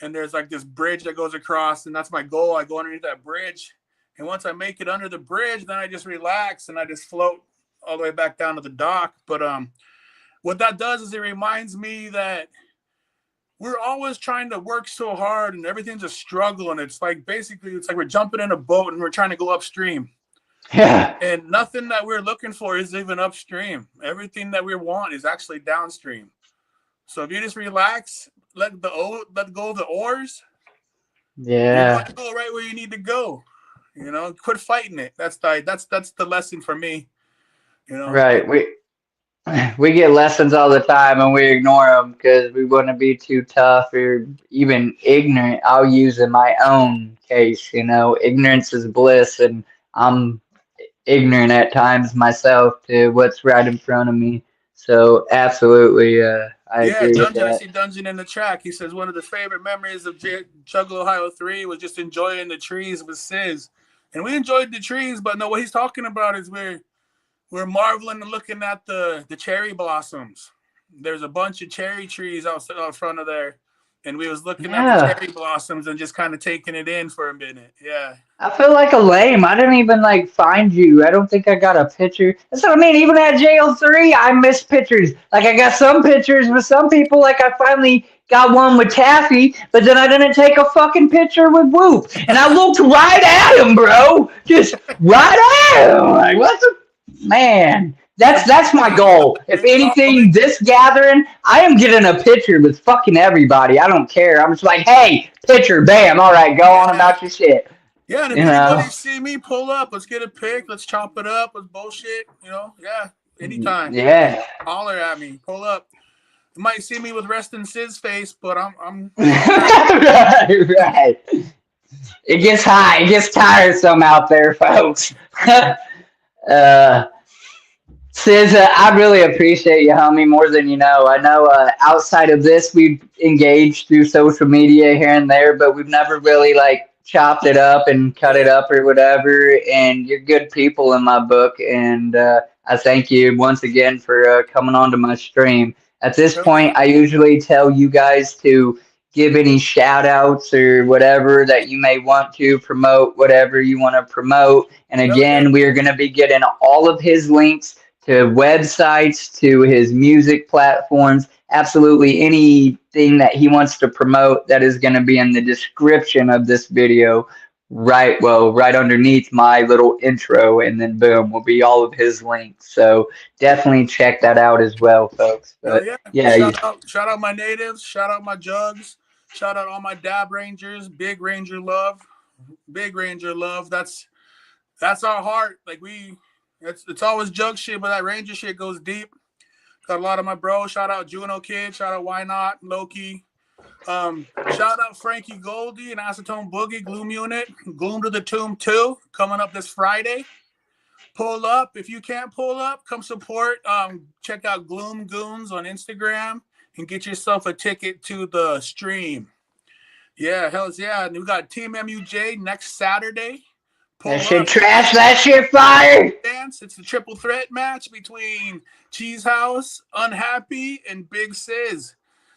And there's like this bridge that goes across, and that's my goal. I go underneath that bridge. And once I make it under the bridge, then I just relax and I just float all the way back down to the dock. But what that does is it reminds me that we're always trying to work so hard and everything's a struggle. And it's like basically, it's like we're jumping in a boat and we're trying to go upstream. yeah, And nothing that we're looking for is even upstream. Everything that we want is actually downstream. So if you just relax, let go of the oars, you're going yeah. to go right where you need to go. Quit fighting it. That's the lesson for me. You know, Right. We get lessons all the time and we ignore them because we want to be too tough or even ignorant. I'll use in my own case, you know, ignorance is bliss, and I'm ignorant at times myself to what's right in front of me. So absolutely, I yeah, agree with Dungeon. I that. see Dungeon in the track. He says one of the favorite memories of Juggalo Ohio 3 was just enjoying the trees with SizZ. And we enjoyed the trees, but no, what he's talking about is we're marveling and looking at the cherry blossoms. There's a bunch of cherry trees out front of there, and we was looking at the Yeah. cherry blossoms and just kind of taking it in for a minute. Yeah, I feel like a lame. I didn't even like find you. I don't think I got a picture. That's what I mean. Even at JL3, I miss pictures. Like I got some pictures with some people. Like I finally got one with Taffy, but then I didn't take a fucking picture with Whoop. And I looked right at him, bro. Just right at him. Like what the man? yeah, That's my goal. If anything, this gathering, I am getting a picture with fucking everybody. I don't care. I'm just like, hey, picture, bam. All right, go on yeah. about your shit. Yeah, and if You know. anybody see me, pull up. Let's get a pic. Let's chop it up. Let's bullshit. Yeah, anytime. Yeah. Holler at me. Pull up. You might see me with resting SizZ face, but I'm Right. It gets high. It gets tiresome out there, folks. uh, Sis, I really appreciate you, homie, more than you know. I know outside of this, we've engaged through social media here and there, but we've never really like chopped it up and cut it yeah. up or whatever. And you're good people in my book, and I thank you once again for coming on to my stream. At this Hell yeah. point, I usually tell you guys to give any shout outs or whatever that you may want to promote, whatever you want to promote. And Hell yeah. again, we are going to be getting all of his links to websites, to his music platforms, absolutely anything that he wants to promote that is going to be in the description of this video. Right underneath my little intro, and then boom, will be all of his links. So definitely check that out as well, folks. Hell But yeah. yeah, Shout out my natives. Shout out my jugs. Shout out all my dab rangers. Big Ranger love. Big Ranger love. That's our heart. Like it's always jug shit, but that Ranger shit goes deep. Got a lot of my bros. Shout out Juno Kid. Shout out Why Not, Loki. Shout out Frankie Goldie and Acetone Boogie, Gloom Unit, Gloom to the Tomb 2, coming up this Friday. Pull up. If you can't pull up, come support. Check out Gloom Goons on Instagram and get yourself a ticket to the stream. Yeah, hells yeah. And we got Team MUJ next Saturday. that shit trash, that shit fire. It's the triple threat match between Cheese House, Unhappy, and Big SizZ.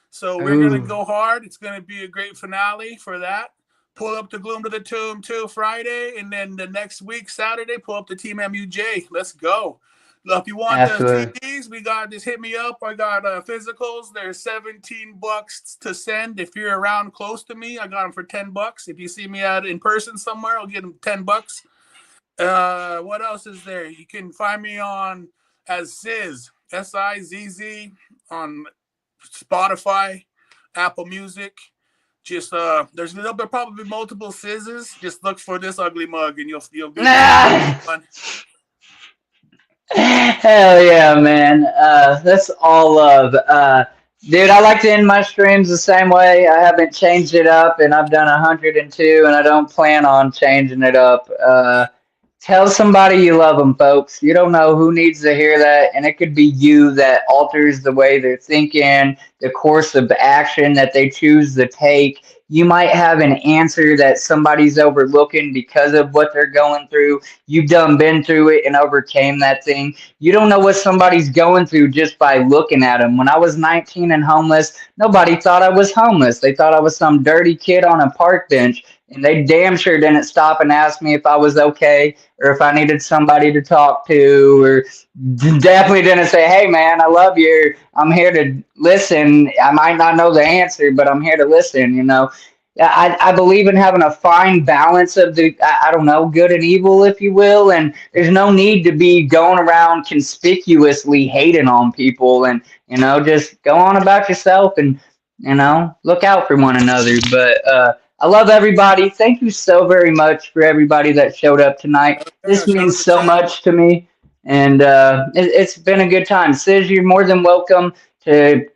So we're going to go hard. It's going to be a great finale for that. Pull up the Gloom to the Tomb 2 Friday, and then the next week, Saturday, pull up the Team MUJ. Let's go. If you want the CDs, we got just hit me up. I got physicals. They're $17 to send. If you're around close to me, I got them for $10. If you see me out in person somewhere, I'll get them $10. What else is there? You can find me on as SizZ, SIZZ, on Spotify, Apple Music. Just there'll probably be multiple SizZs. Just look for This Ugly Mug, and you'll be fun. Hell yeah, man. That's all love. Dude, I like to end my streams the same way. I haven't changed it up, and I've done 102, and I don't plan on changing it up. Tell somebody you love them, folks. You don't know who needs to hear that, and it could be you that alters the way they're thinking, the course of action that they choose to take. You might have an answer that somebody's overlooking because of what they're going through. You've been through it and overcame that thing. You don't know what somebody's going through just by looking at them. When I was 19 and homeless, nobody thought I was homeless. They thought I was some dirty kid on a park bench. And they damn sure didn't stop and ask me if I was okay or if I needed somebody to talk to, or definitely didn't say, hey, man, I love you. I'm here to listen. I might not know the answer, but I'm here to listen, you know. I believe in having a fine balance of I don't know, good and evil, if you will. And there's no need to be going around conspicuously hating on people, and, you know, just go on about yourself and, you know, look out for one another. But, I love everybody. Thank you so very much for everybody that showed up tonight. This means so much to me, and it's been a good time. SizZ, you're more than welcome to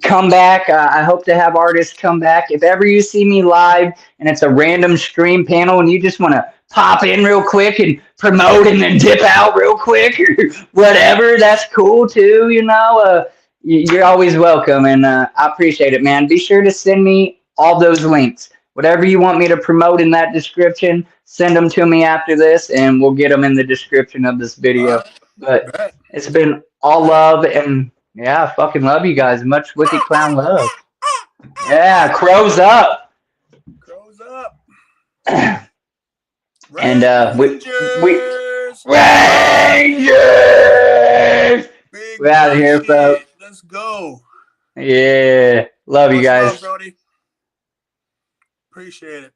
come back. I hope to have artists come back. If ever you see me live and it's a random stream panel and you just want to pop in real quick and promote and then dip out real quick or whatever, that's cool too, you know. You're always welcome, and I appreciate it, man. Be sure to send me all those links. Whatever you want me to promote in that description, send them to me after this, and we'll get them in the description of this video. But it's been all love, and yeah, I fucking love you guys. Much Wiki Clown love. Yeah, crows up. Crows up. And we Rangers. We're out of here, folks. Let's go. Yeah, love you guys. Love, Brody. Appreciate it.